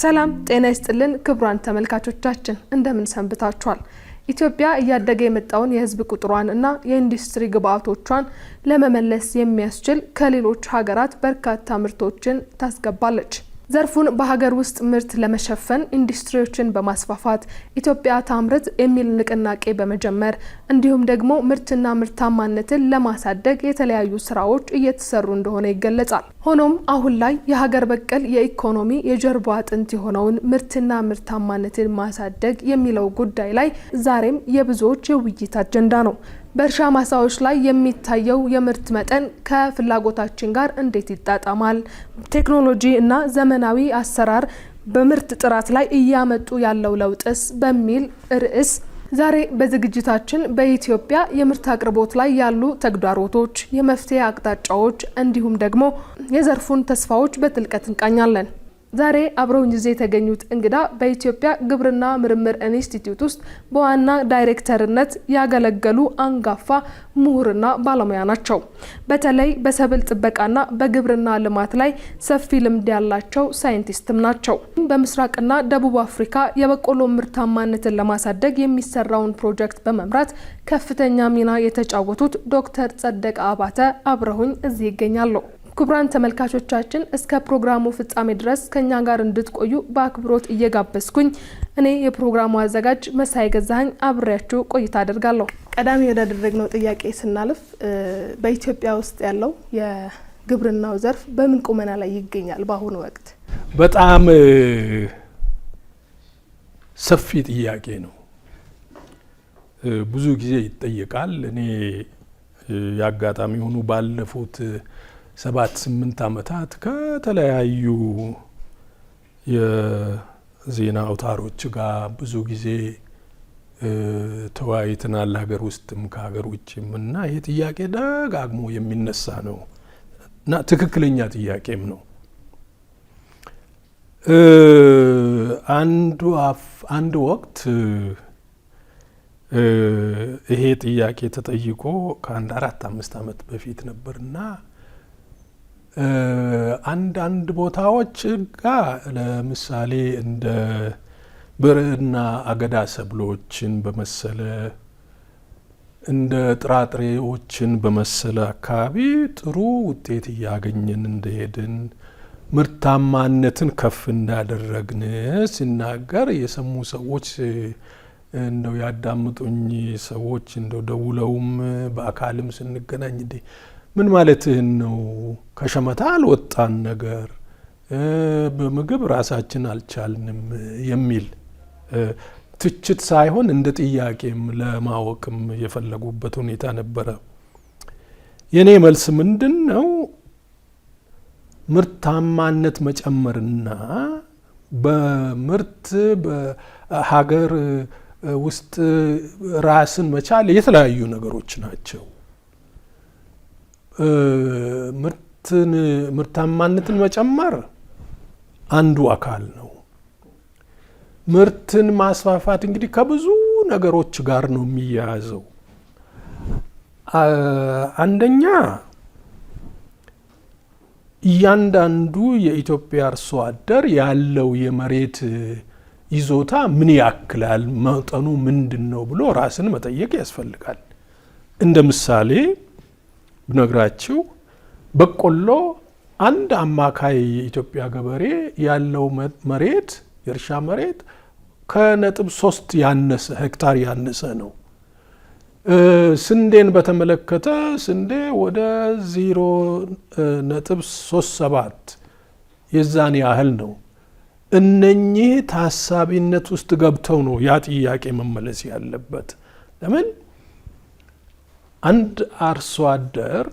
ሰላም ጤና ይስጥልን ክቡራን ተመልካቾቻችን እንደምን ሰንብታችኋል? ኢትዮጵያ እያደገ የመጣውን የህዝብ ቁጥሯን እና የኢንዱስትሪ ግብአቶቿን ለመመለስ የሚያስችል ከሌሎች ሀገራት በርካታ ምርቶችን ታስገባለች። ዘርፉን በሀገር ውስጥ ምርት ለመሸፈን ኢንዱስትሪዎችን በማስፋፋት ኢትዮጵያ ታምርት የሚል ንቅናቄ በመጀመር እንዲሁም ደግሞ ምርትና ምርታማነትን ለማሳደግ የተለያዩ ስራዎች እየተሰሩ እንደሆነ ይገለጻል። ሆኖም አሁን ላይ የሀገር በቀል የኢኮኖሚ የጀርባ አጥንት የሆነውን ምርትና ምርታማነትን ማሳደግ የሚለው ጉዳይ ላይ ዛሬም የብዙዎች የውይይት አጀንዳ ነው። በእርሻ ማሳዎች ላይ የሚታየው የምርት መጠን ከፍላጎታችን ጋር እንዴት ይጣጣማል? ቴክኖሎጂ እና ዘመናዊ አሰራር በምርት ጥራት ላይ እያመጡ ያለው ለውጥስ በሚል ርዕስ ዛሬ በዝግጅታችን በኢትዮጵያ የምርት አቅርቦት ላይ ያሉ ተግዳሮቶች፣ የመፍትሄ አቅጣጫዎች እንዲሁም ደግሞ የዘርፉን ተስፋዎች በጥልቀት እንቃኛለን። ዛሬ አብረውኝ ጊዜ የተገኙት እንግዳ በኢትዮጵያ ግብርና ምርምር ኢንስቲትዩት ውስጥ በዋና ዳይሬክተርነት ያገለገሉ አንጋፋ ምሁርና ባለሙያ ናቸው። በተለይ በሰብል ጥበቃና በግብርና ልማት ላይ ሰፊ ልምድ ያላቸው ሳይንቲስትም ናቸው። በምስራቅና ደቡብ አፍሪካ የበቆሎ ምርታማነትን ለማሳደግ የሚሰራውን ፕሮጀክት በመምራት ከፍተኛ ሚና የተጫወቱት ዶክተር ጸደቀ አባተ አብረውኝ እዚህ ይገኛሉ። ክቡራን ተመልካቾቻችን እስከ ፕሮግራሙ ፍጻሜ ድረስ ከኛ ጋር እንድትቆዩ በአክብሮት እየጋበዝኩኝ እኔ የፕሮግራሙ አዘጋጅ መሳይ ገዛኸኝ አብሬያችሁ ቆይታ አደርጋለሁ። ቀዳሚ ወዳደረግነው ጥያቄ ስናልፍ በኢትዮጵያ ውስጥ ያለው የግብርናው ዘርፍ በምን ቁመና ላይ ይገኛል በአሁኑ ወቅት? በጣም ሰፊ ጥያቄ ነው። ብዙ ጊዜ ይጠየቃል። እኔ ያጋጣሚ ሆኖ ባለፉት 7-8 ዓመታት ከተለያዩ የዜና አውታሮች ጋር ብዙ ጊዜ ተወያይተናል፣ ሀገር ውስጥም ከሀገር ውጭም እና ይሄ ጥያቄ ደጋግሞ የሚነሳ ነው እና ትክክለኛ ጥያቄም ነው። አንድ ወቅት ይሄ ጥያቄ ተጠይቆ ከአንድ 4-5 ዓመት በፊት ነበርና አንዳንድ ቦታዎች ጋር ለምሳሌ እንደ ብርና አገዳ ሰብሎችን በመሰለ እንደ ጥራጥሬዎችን በመሰለ አካባቢ ጥሩ ውጤት እያገኘን እንደሄድን ምርታማነትን ከፍ እንዳደረግን ሲናገር የሰሙ ሰዎች እንደው ያዳምጡኝ ሰዎች እንደው ደውለውም በአካልም ስንገናኝ እንዴ ምን ማለትህን ነው? ከሸመታ አልወጣን ነገር በምግብ ራሳችን አልቻልንም የሚል ትችት ሳይሆን እንደ ጥያቄም ለማወቅም የፈለጉበት ሁኔታ ነበረ። የኔ መልስ ምንድን ነው? ምርታማነት መጨመርና በምርት በሀገር ውስጥ ራስን መቻል የተለያዩ ነገሮች ናቸው። ምርታማነትን መጨመር አንዱ አካል ነው። ምርትን ማስፋፋት እንግዲህ ከብዙ ነገሮች ጋር ነው የሚያያዘው። አንደኛ እያንዳንዱ የኢትዮጵያ አርሶ አደር ያለው የመሬት ይዞታ ምን ያክላል፣ መጠኑ ምንድነው ብሎ ራስን መጠየቅ ያስፈልጋል። እንደ ምሳሌ ብነግራችሁ በቆሎ አንድ አማካይ የኢትዮጵያ ገበሬ ያለው መሬት የእርሻ መሬት ከ0.3 ያነሰ ሄክታር ያነሰ ነው። ስንዴን በተመለከተ ስንዴ ወደ 0.37 የዛን ያህል ነው። እነኚህ ታሳቢነት ውስጥ ገብተው ነው ያ ጥያቄ መመለስ ያለበት። ለምን አንድ አርሶ አደር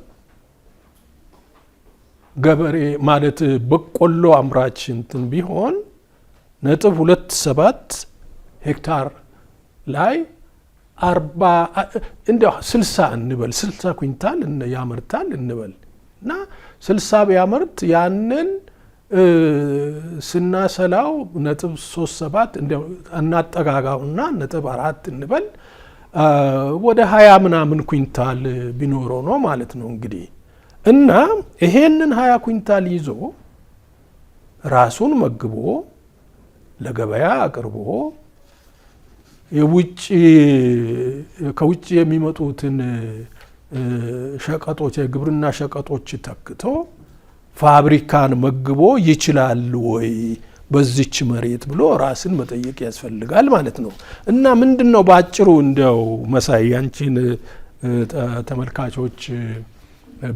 ገበሬ ማለት በቆሎ አምራች እንትን ቢሆን 0.27 ሄክታር ላይ 60 እንበል 60 ኩንታል ያመርታል እንበል እና 60 ቢያመርት ያንን ስናሰላው 0.37 እናጠጋጋውና 0.4 እንበል ወደ 20 ምናምን ኩንታል ቢኖረው ነው ማለት ነው እንግዲህ። እና ይሄንን 20 ኩንታል ይዞ ራሱን መግቦ ለገበያ አቅርቦ ከውጭ የሚመጡትን ሸቀጦች የግብርና ሸቀጦች ተክቶ ፋብሪካን መግቦ ይችላል ወይ በዚች መሬት ብሎ ራስን መጠየቅ ያስፈልጋል ማለት ነው። እና ምንድነው ባጭሩ እንደው መሳይ ያንቺን ተመልካቾች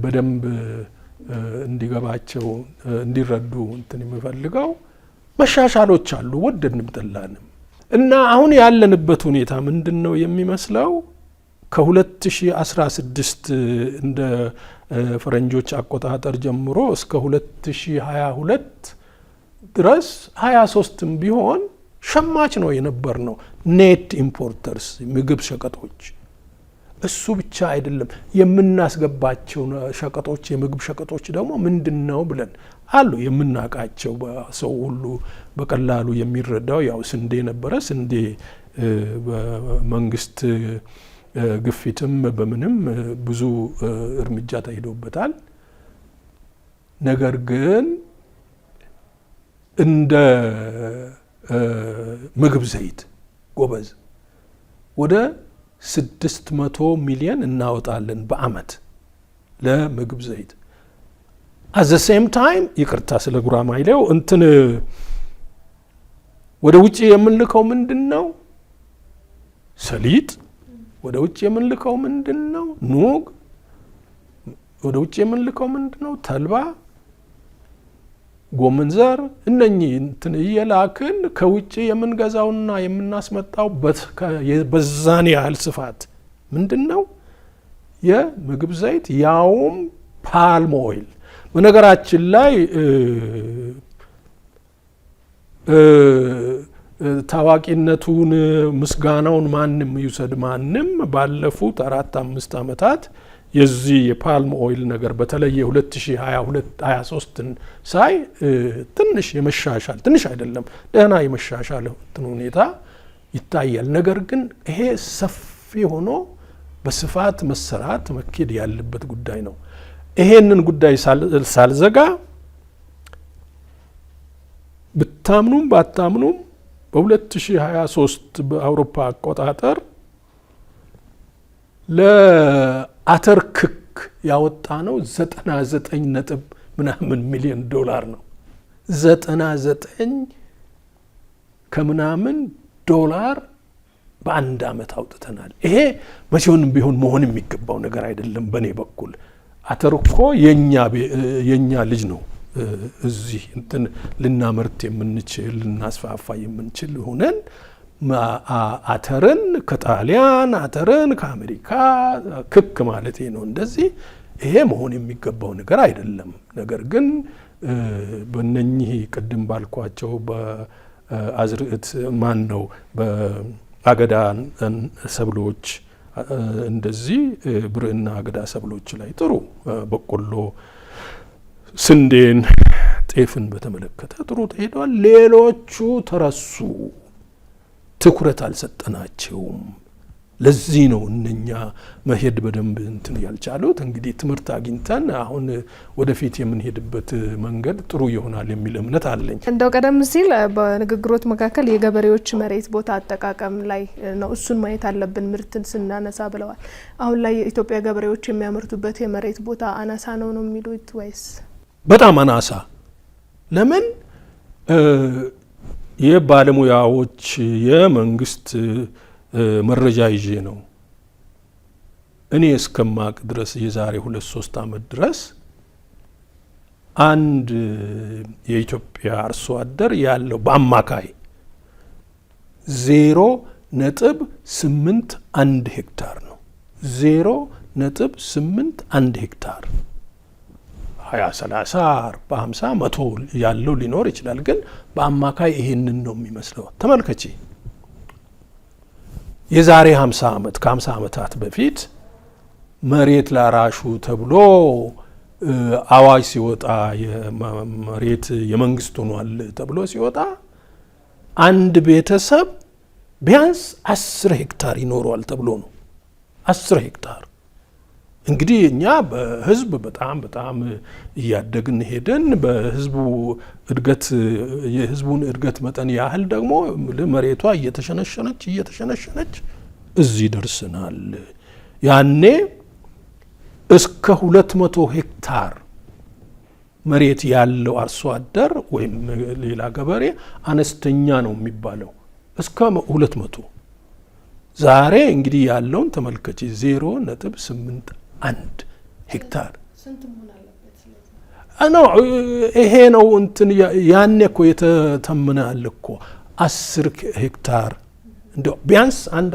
በደንብ እንዲገባቸው እንዲረዱ እንትን የሚፈልገው መሻሻሎች አሉ ወደድንም ጠላንም። እና አሁን ያለንበት ሁኔታ ምንድነው የሚመስለው? ከ2016 እንደ ፈረንጆች አቆጣጠር ጀምሮ እስከ 2022 ድረስ 23ም ቢሆን ሸማች ነው የነበር ነው ኔት ኢምፖርተርስ ምግብ ሸቀጦች። እሱ ብቻ አይደለም የምናስገባቸው ሸቀጦች የምግብ ሸቀጦች ደግሞ ምንድነው ብለን አሉ የምናቃቸው ሰው ሁሉ በቀላሉ የሚረዳው ያው ስንዴ ነበረ። ስንዴ በመንግስት ግፊትም በምንም ብዙ እርምጃ ተሄዶበታል። ነገር ግን እንደ ምግብ ዘይት ጎበዝ ወደ 600 ሚሊዮን እናወጣለን በአመት ለምግብ ዘይት። at the same time ይቅርታ ስለ ጉራማይሌው እንትን ወደ ውጪ የምንልከው ምንድነው? ሰሊጥ። ወደ ውጪ የምንልከው ምንድነው? ኑግ። ወደ ውጪ የምንልከው ምንድነው? ተልባ፣ ጎመን ዘር። እነኚህ እንትን እየላክን ከውጪ የምንገዛውና የምናስመጣው በዛን ያህል ስፋት ምንድነው? የምግብ ዘይት ያውም ፓልም ኦይል። በነገራችን ላይ ታዋቂነቱን ምስጋናውን ማንም ይውሰድ ማንም ባለፉት 4-5 ዓመታት የዚህ የፓልም ኦይል ነገር በተለይ 2022-23ን ሳይ ትንሽ የመሻሻል ትንሽ አይደለም ደህና የመሻሻል ሁኔታ ይታያል። ነገር ግን ይሄ ሰፊ ሆኖ በስፋት መሰራት መኬድ ያለበት ጉዳይ ነው። ይሄንን ጉዳይ ሳልዘጋ ብታምኑም ባታምኑም በ2023 በአውሮፓ አቆጣጠር ለአተር ክክ ያወጣ ነው 99 ነጥብ ምናምን ሚሊዮን ዶላር ነው። 99 ከምናምን ዶላር በአንድ አመት አውጥተናል። ይሄ መቼውንም ቢሆን መሆን የሚገባው ነገር አይደለም። በኔ በኩል አተር እኮ የኛ ልጅ ነው። እዚህ እንትን ልናመርት የምንችል ልናስፋፋ የምንችል ሆነን አተርን ከጣሊያን አተርን ከአሜሪካ ክክ ማለት ነው። እንደዚህ ይሄ መሆን የሚገባው ነገር አይደለም። ነገር ግን በእነኚህ ቅድም ባልኳቸው በአዝርዕት ማን ነው በአገዳ ሰብሎች እንደዚህ ብርዕና አገዳ ሰብሎች ላይ ጥሩ በቆሎ፣ ስንዴን፣ ጤፍን በተመለከተ ጥሩ ተሄዷል። ሌሎቹ ተረሱ፣ ትኩረት አልሰጠናቸውም። ለዚህ ነው እነኛ መሄድ በደንብ እንትን ያልቻሉት። እንግዲህ ትምህርት አግኝተን አሁን ወደፊት የምንሄድበት መንገድ ጥሩ ይሆናል የሚል እምነት አለኝ። እንደው ቀደም ሲል በንግግሮት መካከል የገበሬዎች መሬት ቦታ አጠቃቀም ላይ ነው እሱን ማየት አለብን ምርትን ስናነሳ ብለዋል። አሁን ላይ የኢትዮጵያ ገበሬዎች የሚያመርቱበት የመሬት ቦታ አናሳ ነው የሚሉት ወይስ? በጣም አናሳ። ለምን? የባለሙያዎች የመንግስት መረጃ ይዤ ነው እኔ እስከማቅ ድረስ የዛሬ 2-3 ዓመት ድረስ አንድ የኢትዮጵያ አርሶ አደር ያለው በአማካይ 0.81 ሄክታር ነው። 0.81 ሄክታር 20፣ 30፣ 40፣ 50፣ 100 ያለው ሊኖር ይችላል። ግን በአማካይ ይሄንን ነው የሚመስለው። ተመልከቺ የዛሬ 50 ዓመት ከ50 ዓመታት በፊት መሬት ላራሹ ተብሎ አዋጅ ሲወጣ የመሬት የመንግስት ሆኗል ተብሎ ሲወጣ አንድ ቤተሰብ ቢያንስ 10 ሄክታር ይኖረዋል ተብሎ ነው። 10 ሄክታር እንግዲህ እኛ በህዝብ በጣም በጣም እያደግን ሄደን በህዝቡ እድገት የህዝቡን እድገት መጠን ያህል ደግሞ መሬቷ እየተሸነሸነች እዚህ ደርሰናል። ያኔ እስከ 200 ሄክታር መሬት ያለው አርሶ አደር ወይም ሌላ ገበሬ አነስተኛ ነው የሚባለው እስከ 200። ዛሬ እንግዲህ ያለውን ተመልከች 0.81 ሄክታር ነው። ይሄ ነው እንትን ያኔ እኮ የተተመናል እኮ 10 ሄክታር እንደው ቢያንስ አንድ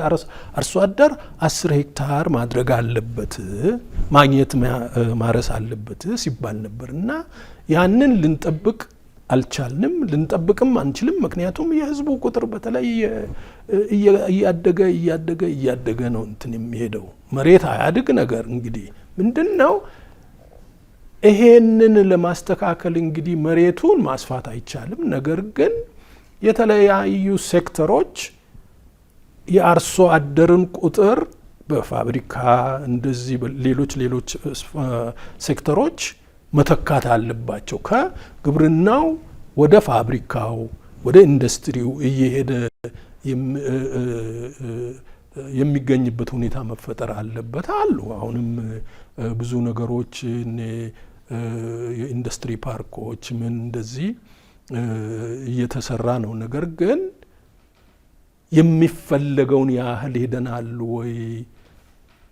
አርሶ አደር 10 ሄክታር ማድረግ አለበት ማግኘት ማረስ አለበት ሲባል ነበር። እና ያንን ልንጠብቅ አልቻልንም፣ ልንጠብቅም አንችልም። ምክንያቱም የህዝቡ ቁጥር በተለይ እያደገ ነው እንትን የሚሄደው። መሬት አያድግ ነገር እንግዲህ ምንድነው? ይሄንን ለማስተካከል እንግዲህ መሬቱን ማስፋት አይቻልም። ነገር ግን የተለያዩ ሴክተሮች የአርሶ አደርን ቁጥር በፋብሪካ እንደዚህ ሌሎች ሴክተሮች መተካት አለባቸው። ከግብርናው ወደ ፋብሪካው ወደ ኢንዱስትሪው እየሄደ የሚገኝበት ሁኔታ መፈጠር አለበት አሉ። አሁንም ብዙ ነገሮች የኢንዱስትሪ ፓርኮች ምን እንደዚህ እየተሰራ ነው። ነገር ግን የሚፈለገውን ያህል ሄደናል ወይ?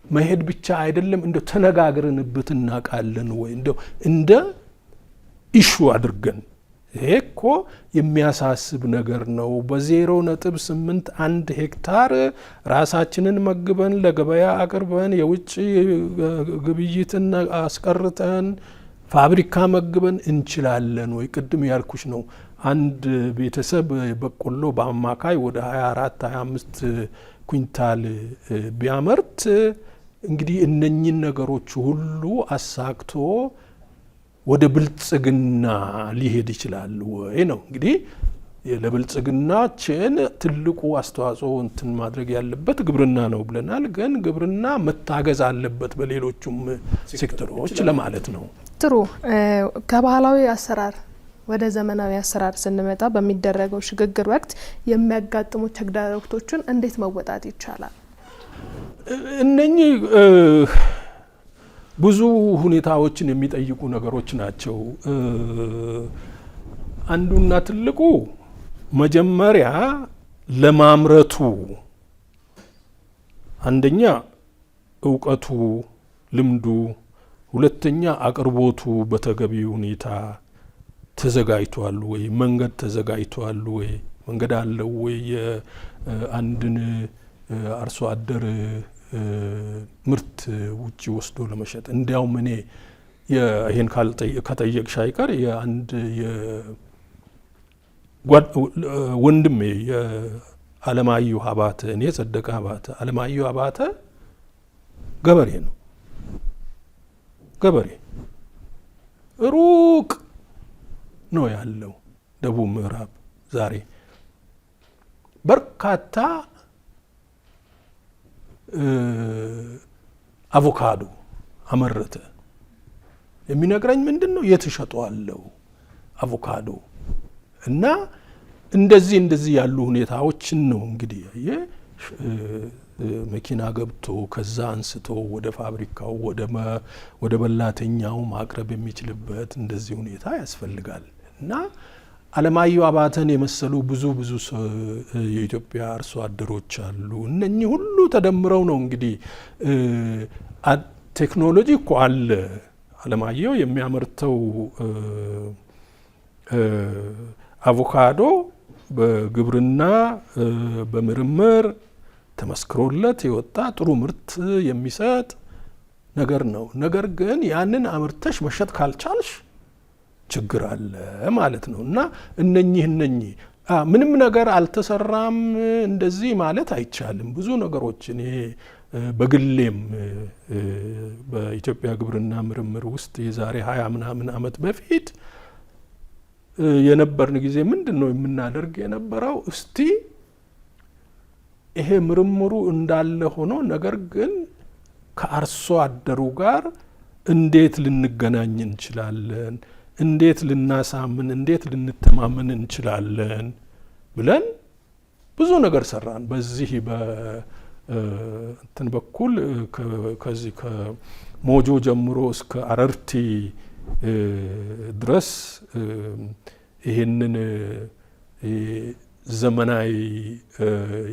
መሄድ ብቻ አይደለም፣ እንደው ተነጋግረንበት እናውቃለን ወይ? እንደው እንደ ኢሹ አድርገን ይሄ እኮ የሚያሳስብ ነገር ነው። በ0.81 ሄክታር ራሳችንን መግበን ለገበያ አቅርበን የውጭ ግብይትን አስቀርተን ፋብሪካ መግበን እንችላለን ወይ? ቅድም ያልኩሽ ነው። አንድ ቤተሰብ በቆሎ በአማካይ ወደ 24-25 ኩንታል ቢያመርት እንግዲህ እነኚህን ነገሮች ሁሉ አሳክቶ ወደ ብልጽግና ሊሄድ ይችላል ወይ ነው እንግዲህ። ለብልጽግናችን ትልቁ አስተዋጽኦ እንትን ማድረግ ያለበት ግብርና ነው ብለናል። ግን ግብርና መታገዝ አለበት በሌሎቹም ሴክተሮች ለማለት ነው። ጥሩ። ከባህላዊ አሰራር ወደ ዘመናዊ አሰራር ስንመጣ በሚደረገው ሽግግር ወቅት የሚያጋጥሙ ተግዳሮቶችን እንዴት መወጣት ይቻላል? እነኚህ ብዙ ሁኔታዎችን የሚጠይቁ ነገሮች ናቸው። አንዱና ትልቁ መጀመሪያ ለማምረቱ አንደኛ እውቀቱ፣ ልምዱ፣ ሁለተኛ አቅርቦቱ በተገቢ ሁኔታ ተዘጋጅቷል ወይ? መንገድ ተዘጋጅቷል ወይ? መንገድ አለው ወይ? የአንድን አርሶ አደር ምርት ውጪ ወስዶ ለመሸጥ። እንዲያውም እኔ ይሄን ከጠየቅሽ አይቀር የአንድ ወንድሜ የአለማየሁ አባተ እኔ ጸደቀ አባተ አለማየሁ አባተ ገበሬ ነው። ገበሬ ሩቅ ነው ያለው ደቡብ ምዕራብ። ዛሬ በርካታ አቮካዶ አመረተ። የሚነግረኝ ምንድን ነው የተሸጠዋለው አቮካዶ እና እንደዚህ ያሉ ሁኔታዎችን ነው እንግዲህ መኪና ገብቶ ከዛ አንስቶ ወደ ፋብሪካው ወደ በላተኛው ማቅረብ የሚችልበት እንደዚህ ሁኔታ ያስፈልጋል። እና አለማየሁ አባተን የመሰሉ ብዙ የኢትዮጵያ አርሶ አደሮች አሉ። እነኚህ ሁሉ ተደምረው ነው እንግዲህ ቴክኖሎጂ እኮ አለ። አለማየሁ የሚያመርተው አቮካዶ በግብርና በምርምር ተመስክሮለት የወጣ ጥሩ ምርት የሚሰጥ ነገር ነው። ነገር ግን ያንን አምርተሽ መሸጥ ካልቻልሽ ችግር አለ ማለት ነው። እና እነኚህ ምንም ነገር አልተሰራም እንደዚህ ማለት አይቻልም። ብዙ ነገሮች እኔ በግሌም በኢትዮጵያ ግብርና ምርምር ውስጥ የዛሬ 20 ምናምን ዓመት በፊት የነበርን ጊዜ ምንድን ነው የምናደርግ የነበረው? እስቲ ይሄ ምርምሩ እንዳለ ሆኖ ነገር ግን ከአርሶ አደሩ ጋር እንዴት ልንገናኝ እንችላለን፣ እንዴት ልናሳምን፣ እንዴት ልንተማመን እንችላለን ብለን ብዙ ነገር ሰራን። በዚህ በእንትን በኩል ከዚህ ከሞጆ ጀምሮ እስከ አረርቲ ድረስ ይሄንን ዘመናዊ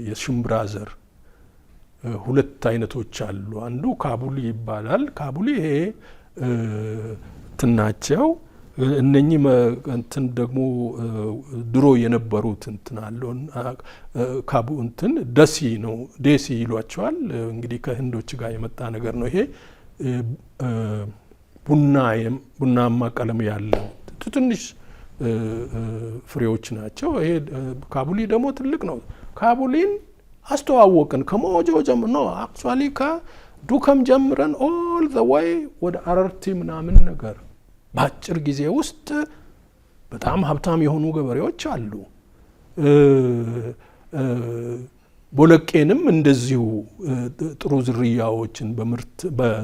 የሽምብራ ዘር ሁለት አይነቶች አሉ። አንዱ ካቡሊ ይባላል። ካቡሊ ይሄ ትናቸው እነኚህ እንትን ደግሞ ድሮ የነበሩት እንትን አለውን ካቡ እንትን ደሲ ነው፣ ዴሲ ይሏቸዋል። እንግዲህ ከህንዶች ጋር የመጣ ነገር ነው። ይሄ ቡናማ ቀለም ያለው ትንሽ ፍሬዎች ናቸው። ይሄ ካቡሊ ደግሞ ትልቅ ነው። ካቡሊን አስተዋወቅን ከሞጆ ጀምሮ ነው አክቹአሊ ከዱከም ጀምረን ኦል ዘ ወይ ወደ አረርቲ ምናምን ነገር በአጭር ጊዜ ውስጥ በጣም ሀብታም የሆኑ ገበሬዎች አሉ። ቦለቄንም እንደዚሁ ጥሩ ዝርያዎችን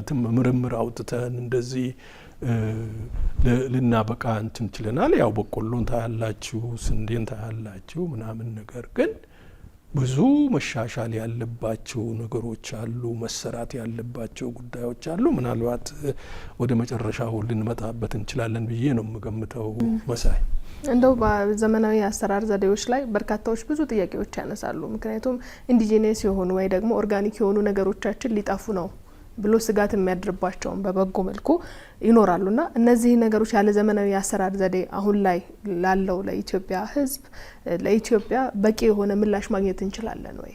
በምርምር አውጥተን እንደዚህ ልናበቃ እንትን ችለናል። ያው በቆሎን ታያላችሁ፣ ስንዴን ታያላችሁ ምናምን። ነገር ግን ብዙ መሻሻል ያለባቸው ነገሮች አሉ፣ መሰራት ያለባቸው ጉዳዮች አሉ። ምናልባት ወደ መጨረሻው ልንመጣበት እንችላለን ብዬ ነው የምገምተው። መሳይ እንደው በዘመናዊ አሰራር ዘዴዎች ላይ በርካታዎች ብዙ ጥያቄዎች ያነሳሉ። ምክንያቱም ኢንዲጂነስ የሆኑ ወይ ደግሞ ኦርጋኒክ የሆኑ ነገሮቻችን ሊጠፉ ነው ብሎ ስጋት የሚያድርባቸውን በበጎ መልኩ ይኖራሉና እነዚህ ነገሮች ያለ ዘመናዊ አሰራር ዘዴ አሁን ላይ ላለው ለኢትዮጵያ ሕዝብ ለኢትዮጵያ በቂ የሆነ ምላሽ ማግኘት እንችላለን ወይ?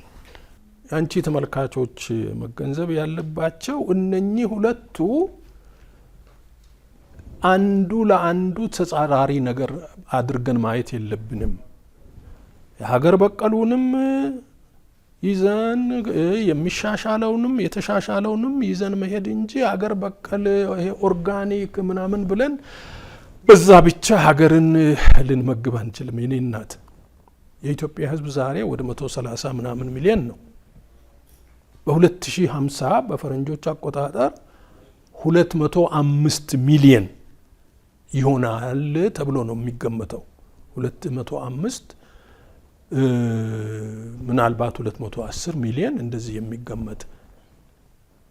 አንቺ ተመልካቾች መገንዘብ ያለባቸው እነኚህ ሁለቱ አንዱ ለአንዱ ተጻራሪ ነገር አድርገን ማየት የለብንም። የሀገር በቀሉንም ይዘን የሚሻሻለውንም የተሻሻለውንም ይዘን መሄድ እንጂ ሀገር በቀል ይሄ ኦርጋኒክ ምናምን ብለን በዛ ብቻ ሀገርን ልንመግብ አንችልም። የኔ እናት የኢትዮጵያ ህዝብ ዛሬ ወደ 130 ምናምን ሚሊዮን ነው። በ2050 በፈረንጆች አቆጣጠር 205 ሚሊዮን ይሆናል ተብሎ ነው የሚገመተው። 205 ምናልባት 210 ሚሊዮን እንደዚህ የሚገመት።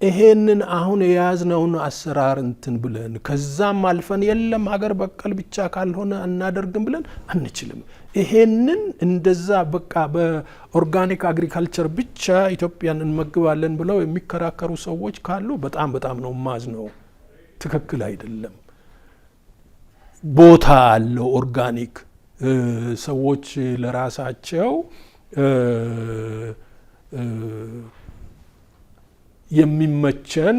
ይሄንን አሁን የያዝነውን አሰራር እንትን ብለን ከዛም አልፈን የለም ሀገር በቀል ብቻ ካልሆነ አናደርግም ብለን አንችልም። ይሄንን እንደዛ በቃ በኦርጋኒክ አግሪካልቸር ብቻ ኢትዮጵያን እንመግባለን ብለው የሚከራከሩ ሰዎች ካሉ በጣም ነው ማዝነው። ትክክል አይደለም። ቦታ አለው ኦርጋኒክ። ሰዎች ለራሳቸው የሚመቸን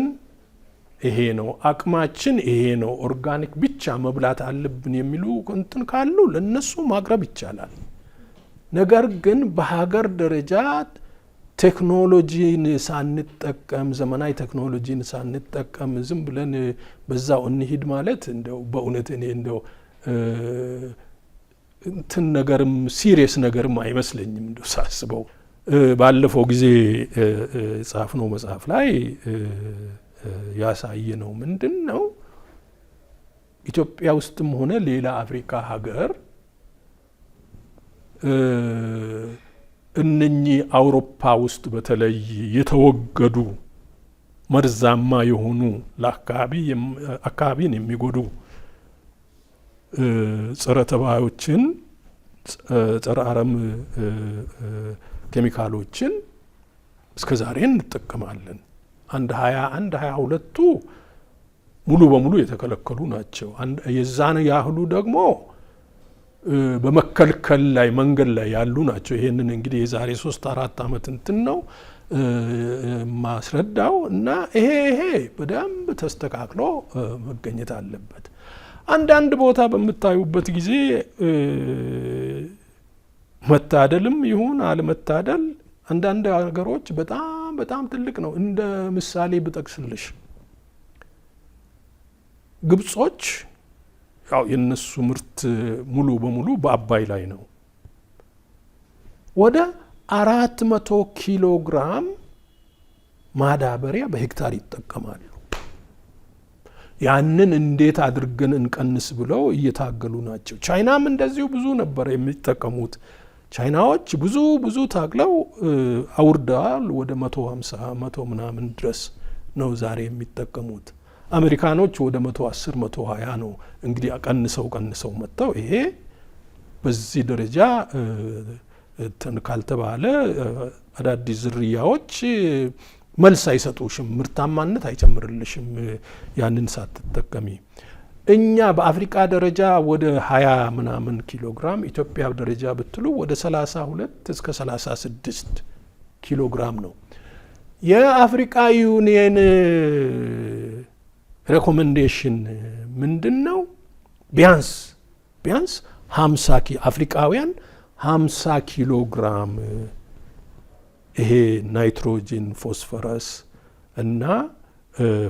ይሄ ነው፣ አቅማችን ይሄ ነው፣ ኦርጋኒክ ብቻ መብላት አለብን የሚሉ እንትን ካሉ ለነሱ ማቅረብ ይቻላል። ነገር ግን በሀገር ደረጃ ቴክኖሎጂን ሳንጠቀም ዘመናዊ ቴክኖሎጂን ሳንጠቀም ዝም ብለን በዛው እንሂድ ማለት እንደው በእውነት እኔ እንደው እንትን ነገርም ሲሪየስ ነገርም አይመስለኝም። እንደው ሳስበው ባለፈው ጊዜ ጻፍነው መጽሐፍ ላይ ያሳየነው ምንድነው ኢትዮጵያ ውስጥም ሆነ ሌላ አፍሪካ ሀገር እነኚህ አውሮፓ ውስጥ በተለይ የተወገዱ መርዛማ የሆኑ ለአካባቢን የሚጎዱ ጸረ ተባዮችን ጸረ አረም ኬሚካሎችን እስከዛሬ እንጠቀማለን። 22ቱ ሙሉ በሙሉ የተከለከሉ ናቸው። የዛን ያህሉ ደግሞ በመከልከል ላይ መንገድ ላይ ያሉ ናቸው። ይሄንን እንግዲህ የዛሬ 3-4 ዓመት እንትን ነው ማስረዳው እና ይሄ በደንብ ተስተካክሎ መገኘት አለበት። አንዳንድ ቦታ በምታዩበት ጊዜ መታደልም ይሁን አለመታደል አንዳንድ ሀገሮች በጣም ትልቅ ነው። እንደ ምሳሌ ብጠቅስልሽ ግብጾች ያው የነሱ ምርት ሙሉ በሙሉ በአባይ ላይ ነው። ወደ 400 ኪሎ ግራም ማዳበሪያ በሄክታር ይጠቀማሉ። ያንን እንዴት አድርገን እንቀንስ ብለው እየታገሉ ናቸው። ቻይናም እንደዚሁ ብዙ ነበር የሚጠቀሙት። ቻይናዎች ብዙ ታግለው አውርደዋል። ወደ 150 ምናምን ድረስ ነው ዛሬ የሚጠቀሙት። አሜሪካኖች ወደ 110 120 ነው እንግዲህ ቀንሰው መጥተው ይሄ በዚህ ደረጃ ካልተባለ አዳዲስ ዝርያዎች መልስ አይሰጡሽም፣ ምርታማነት አይጨምርልሽም ያንን ሳትጠቀሚ። እኛ በአፍሪካ ደረጃ ወደ 20 ምናምን ኪሎ ግራም፣ ኢትዮጵያ ደረጃ ብትሉ ወደ 32 እስከ 36 ኪሎ ግራም ነው። የአፍሪካ ዩኒየን ሬኮሜንዴሽን ምንድን ነው? ቢያንስ 50 አፍሪካውያን 50 ኪሎ ግራም ይሄ ናይትሮጂን፣ ፎስፈረስ እና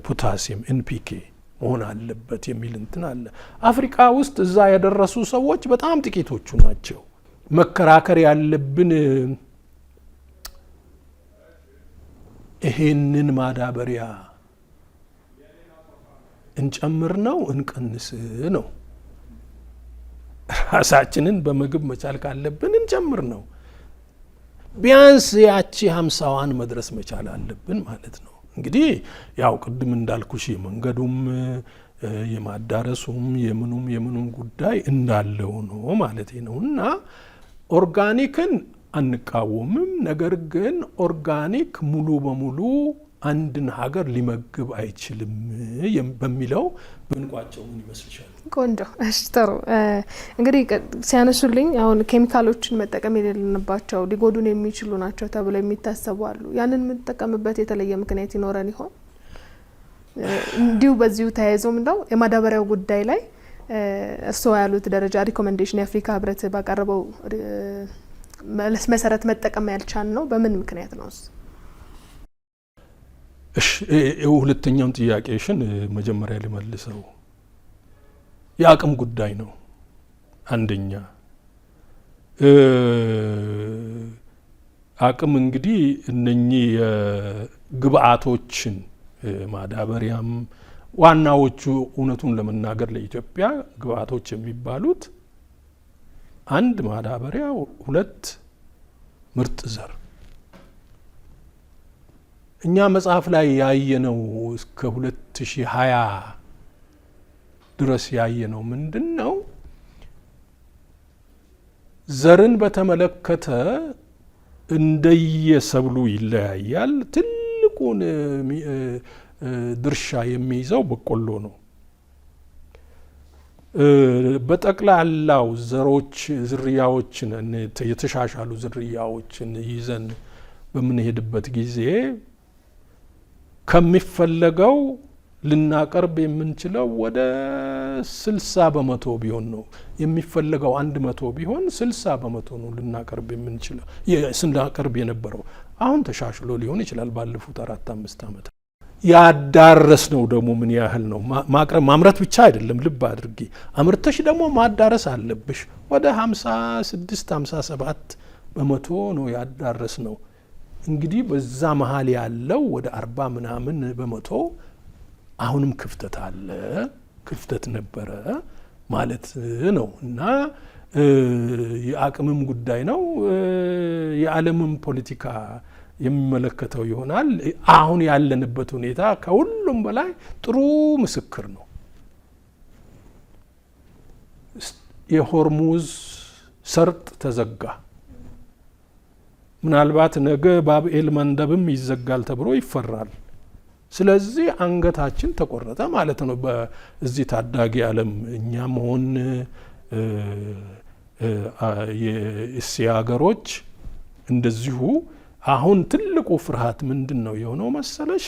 ፖታሲየም ኤንፒኬ መሆን አለበት የሚል እንትን አለ። አፍሪካ ውስጥ እዛ የደረሱ ሰዎች በጣም ጥቂቶቹ ናቸው። መከራከር ያለብን ይሄንን ማዳበሪያ እንጨምር ነው እንቀንስ ነው። ራሳችንን በምግብ መቻል ካለብን እንጨምር ነው። ቢያንስ ያቺ 50ዋን መድረስ መቻል አለብን ማለት ነው። እንግዲህ ያው ቅድም እንዳልኩሽ የመንገዱም የማዳረሱም የምኑም ጉዳይ እንዳለው ነው ማለት ነው። እና ኦርጋኒክን አንቃወምም። ነገር ግን ኦርጋኒክ ሙሉ በሙሉ አንድን ሀገር ሊመግብ አይችልም በሚለው ብንቋቸው ምን ይመስልሻል? ቆንጆ። እሺ ጥሩ። እንግዲህ ሲያነሱልኝ አሁን ኬሚካሎችን መጠቀም የሌለባቸው ሊጎዱን የሚችሉ ናቸው ተብለው የሚታሰቡ አሉ። ያንን የምንጠቀምበት የተለየ ምክንያት ይኖረን ይሆን? እንዲሁ በዚሁ ተያይዞም እንደው የማዳበሪያው ጉዳይ ላይ እርስዎ ያሉት ደረጃ ሪኮሜንዴሽን የአፍሪካ ህብረት ባቀረበው መሰረት መጠቀም ያልቻል ነው በምን ምክንያት ነው? እሺ ሁለተኛውን ጥያቄሽን መጀመሪያ ልመልሰው። የአቅም ጉዳይ ነው። አንደኛ አቅም እንግዲህ እነኚህ ግብአቶችን ማዳበሪያም ዋናዎቹ እውነቱን ለመናገር ለኢትዮጵያ ግብአቶች የሚባሉት 1 ማዳበሪያ፣ 2 ምርጥ ዘር። እኛ መጽሐፍ ላይ ያየነው እስከ 2020 ድረስ ያየነው ምንድን ነው? ዘርን በተመለከተ እንደየሰብሉ ይለያያል። ትልቁን ድርሻ የሚይዘው በቆሎ ነው። በጠቅላላው ዝርያዎችን የተሻሻሉ ዝርያዎችን ይዘን በምንሄድበት ጊዜ ከሚፈለገው ልናቀርብ የምንችለው ወደ 60 በመቶ ቢሆን ነው። የሚፈለገው 100 ቢሆን 60 በመቶ ነው ልናቀርብ የምንችለው ስናቀርብ የነበረው። አሁን ተሻሽሎ ሊሆን ይችላል ባለፉት 4-5 ዓመታት። ያዳረስ ነው ደግሞ ምን ያህል ነው? ማምረት ብቻ አይደለም፣ ልብ አድርጊ። አምርተሽ ደግሞ ማዳረስ አለብሽ። ወደ 56-57 በመቶ ነው ያዳረስ ነው። እንግዲህ በዛ መሀል ያለው ወደ 40 ምናምን በመቶ አሁንም ክፍተት አለ፣ ክፍተት ነበረ ማለት ነው። እና የአቅምም ጉዳይ ነው፣ የዓለምም ፖለቲካ የሚመለከተው ይሆናል። አሁን ያለንበት ሁኔታ ከሁሉም በላይ ጥሩ ምስክር ነው። የሆርሙዝ ሰርጥ ተዘጋ። ምናልባት ነገ ባብኤል መንደብም ይዘጋል ተብሎ ይፈራል። ስለዚህ አንገታችን ተቆረጠ ማለት ነው። በዚህ ታዳጊ ዓለም እኛም ሆን የእስያ ሀገሮች እንደዚሁ። አሁን ትልቁ ፍርሃት ምንድን ነው የሆነው መሰለሽ?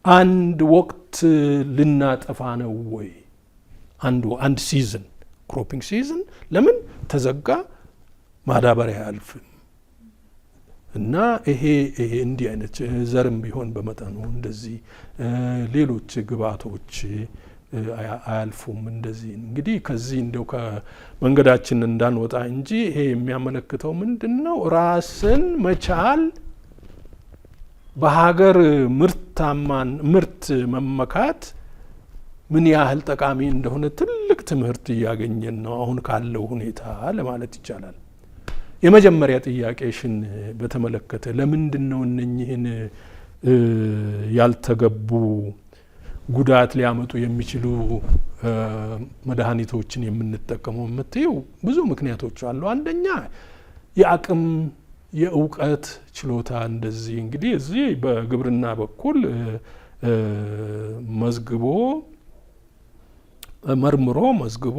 አንድ ወቅት ልናጠፋ ነው ወይ? አንድ ሲዝን ክሮፒንግ ሲዝን ለምን ተዘጋ? ማዳበሪያ አያልፍም። እና ይሄ እንዲህ አይነት ዘርም ቢሆን በመጠኑ እንደዚህ ሌሎች ግብአቶች አያልፉም። እንደዚህ እንግዲህ ከዚህ እንደው ከመንገዳችን እንዳንወጣ እንጂ ይሄ የሚያመለክተው ምንድን ነው? ራስን መቻል በሀገር ምርት መመካት ምን ያህል ጠቃሚ እንደሆነ ትልቅ ትምህርት እያገኘን ነው አሁን ካለው ሁኔታ ለማለት ይቻላል። የመጀመሪያ ጥያቄሽን በተመለከተ ለምንድን ነው እነኚህን ያልተገቡ ጉዳት ሊያመጡ የሚችሉ መድኃኒቶችን የምንጠቀመው የምትየው ብዙ ምክንያቶች አሉ። አንደኛ የአቅም የእውቀት ችሎታ እንደዚህ እንግዲህ እዚህ በግብርና በኩል መርምሮ መዝግቦ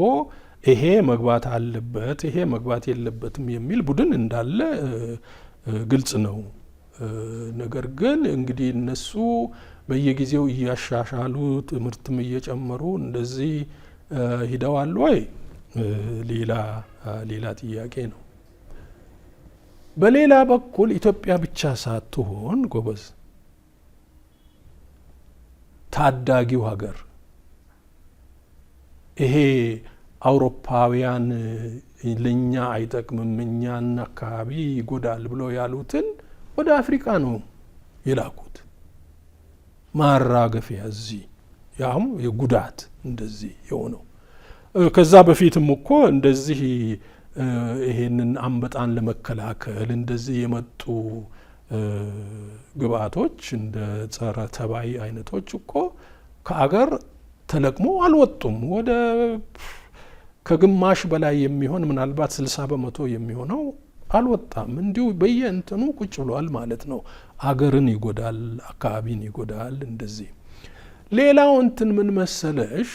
ይሄ መግባት አለበት ይሄ መግባት የለበትም የሚል ቡድን እንዳለ ግልጽ ነው። ነገር ግን እንግዲህ እነሱ በየጊዜው እያሻሻሉ ትምህርትም እየጨመሩ እንደዚህ ሂደዋል ወይ ሌላ ጥያቄ ነው። በሌላ በኩል ኢትዮጵያ ብቻ ሳትሆን ጎበዝ ታዳጊው ሀገር ይሄ አውሮፓውያን ለኛ አይጠቅምም እኛን አካባቢ ይጎዳል ብሎ ያሉትን ወደ አፍሪካ ነው የላኩት። ማራገፊያ እዚህ ያም የጉዳት እንደዚህ የሆነው ከዛ በፊትም እኮ እንደዚህ ይሄንን አንበጣን ለመከላከል እንደዚህ የመጡ ግብአቶች እንደ ጸረ ተባይ አይነቶች እኮ ከአገር ተለቅሞ አልወጡም። ወደ ከግማሽ በላይ የሚሆን ምናልባት 60% የሚሆነው አልወጣም። እንዲሁ በየእንትኑ ቁጭ ብሏል ማለት ነው። አገርን ይጎዳል፣ አካባቢን ይጎዳል። እንደዚህ ሌላው እንትን ምን መሰለሽ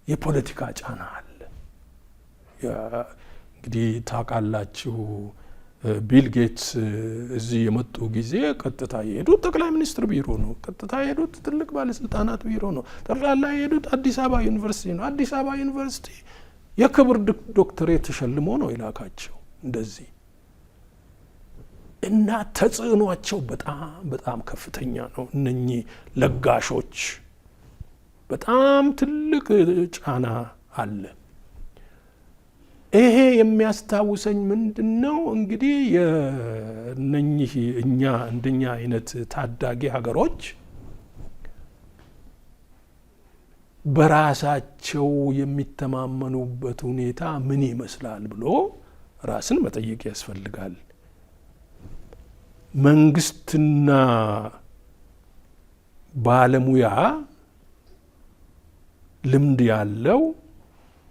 የፖለቲካ ጫና አለ። እንግዲህ ታውቃላችሁ ቢል ጌትስ እዚህ የመጡ ጊዜ ቀጥታ የሄዱት ጠቅላይ ሚኒስትር ቢሮ ነው። ቀጥታ የሄዱት ትልቅ ባለስልጣናት ቢሮ ነው። ጠቅላላ የሄዱት አዲስ አበባ ዩኒቨርሲቲ ነው። አዲስ አበባ ዩኒቨርሲቲ የክብር ዶክተሬት ተሸልሞ ነው የላካቸው እንደዚህ እና ተጽዕኗቸው በጣም ከፍተኛ ነው። እነኚህ ለጋሾች በጣም ትልቅ ጫና አለ። ይሄ የሚያስታውሰኝ ምንድነው እንግዲህ የነኚህ እንደኛ አይነት ታዳጊ ሀገሮች በራሳቸው የሚተማመኑበት ሁኔታ ምን ይመስላል ብሎ ራስን መጠየቅ ያስፈልጋል። መንግስትና ባለሙያ ልምድ ያለው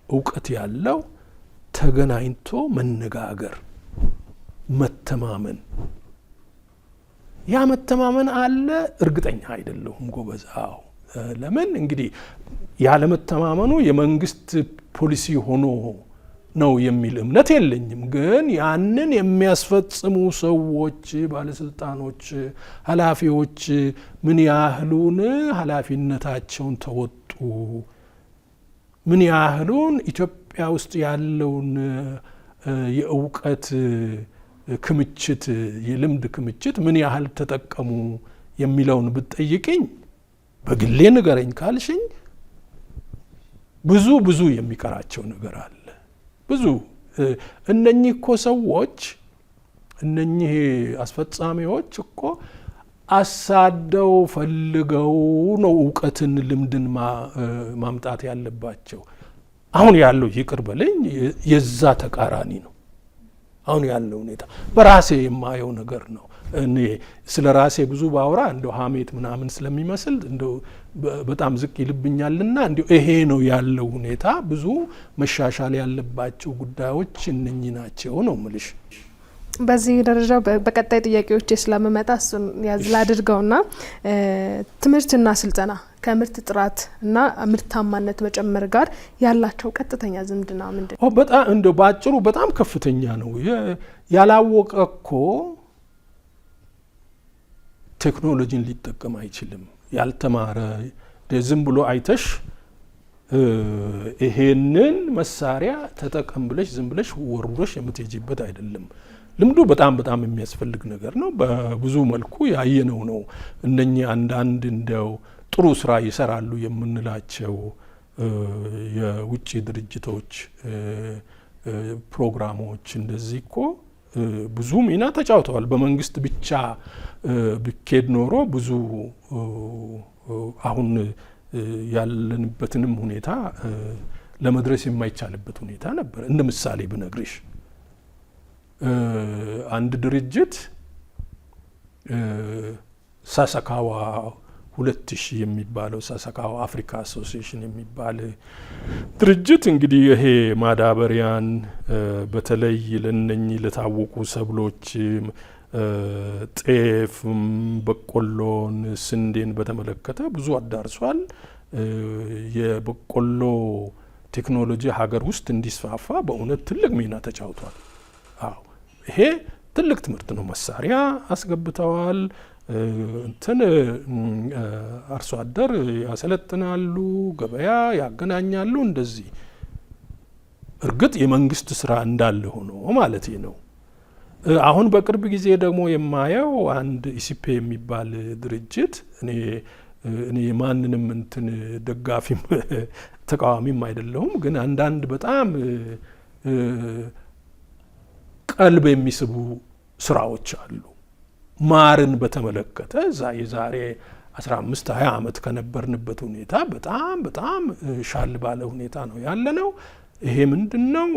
እውቀት ያለው ተገናኝቶ መነጋገር መተማመን ያ መተማመን አለ። እርግጠኛ አይደለሁም ጎበዝ። አዎ ለምን እንግዲህ ያለ መተማመኑ የመንግስት ፖሊሲ ሆኖ ነው የሚል እምነት የለኝም። ግን ያንን የሚያስፈጽሙ ሰዎች፣ ባለስልጣኖች፣ ኃላፊዎች ምን ያህሉን ኃላፊነታቸውን ተወጡ፣ ምን ያህሉን ኢትዮጵያ ውስጥ ያለውን የእውቀት ክምችት የልምድ ክምችት ምን ያህል ተጠቀሙ የሚለውን ብትጠይቅኝ በግሌ ንገረኝ ካልሽኝ ብዙ የሚቀራቸው ነገር አለ። ብዙ እነኚህ እኮ ሰዎች እነኚህ አስፈጻሚዎች እኮ አሳደው ፈልገው ነው እውቀትን ልምድን ማምጣት ያለባቸው። አሁን ያለው ይቅር በለኝ የዛ ተቃራኒ ነው። አሁን ያለው ሁኔታ በራሴ የማየው ነገር ነው። እኔ ስለ ራሴ ብዙ ባወራ እንደው ሀሜት ምናምን ስለሚመስል እንደው በጣም ዝቅ ይልብኛልና እንደው ይሄ ነው ያለው ሁኔታ። ብዙ መሻሻል ያለባቸው ጉዳዮች እነኚህ ናቸው ነው ምልሽ። በዚህ ደረጃ በቀጣይ ጥያቄዎች ስለምመጣ እሱን ያዝ ላድርገውና ትምህርትና ስልጠና ከምርት ጥራት እና ምርታማነት መጨመር ጋር ያላቸው ቀጥተኛ ዝምድና ምንድን ነው? በጣም እንደው ባጭሩ በጣም ከፍተኛ ነው። ያላወቀ እኮ ቴክኖሎጂን ሊጠቀም አይችልም። ያልተማረ ዝም ብሎ አይተሽ ይሄንን መሳሪያ ተጠቀም ብለሽ ዝም ብለሽ ወርውረሽ የምትሄጂበት አይደለም። ልምዱ በጣም የሚያስፈልግ ነገር ነው። በብዙ መልኩ ያየነው ነው። እነኚህ አንዳንድ እንደው ጥሩ ስራ ይሰራሉ የምንላቸው የውጭ ድርጅቶች ፕሮግራሞች እንደዚህ እኮ ብዙ ሚና ተጫውተዋል። በመንግስት ብቻ ቢኬድ ኖሮ ብዙ አሁን ያለንበትንም ሁኔታ ለመድረስ የማይቻልበት ሁኔታ ነበር። እንደ ምሳሌ ብነግርሽ አንድ ድርጅት ሳሳካዋ 2000 የሚባለው ሳሳካዋ አፍሪካ አሶሲዬሽን የሚባል ድርጅት እንግዲህ ይሄ ማዳበሪያን በተለይ ለነኚህ ለታወቁ ሰብሎች ጤፍ፣ በቆሎን፣ ስንዴን በተመለከተ ብዙ አዳርሷል። የበቆሎ ቴክኖሎጂ ሀገር ውስጥ እንዲስፋፋ በእውነት ትልቅ ሚና ተጫውቷል። አዎ ይሄ ትልቅ ትምህርት ነው። መሳሪያ አስገብተዋል። አርሶ አደር ያሰለጥናሉ፣ ገበያ ያገናኛሉ። እንደዚህ እርግጥ የመንግስት ስራ እንዳለ ሆኖ ማለት ነው። አሁን በቅርብ ጊዜ ደግሞ የማየው አንድ ኢሲፔ የሚባል ድርጅት እኔ ማንንም ደጋፊም ተቃዋሚም አይደለሁም፣ ግን አንዳንድ በጣም ቀልብ የሚስቡ ስራዎች አሉ። ማርን በተመለከተ የዛሬ 15-20 ዓመት ከነበርንበት ሁኔታ በጣም ሻል ባለ ሁኔታ ነው ያለነው። ይሄ ምንድነው?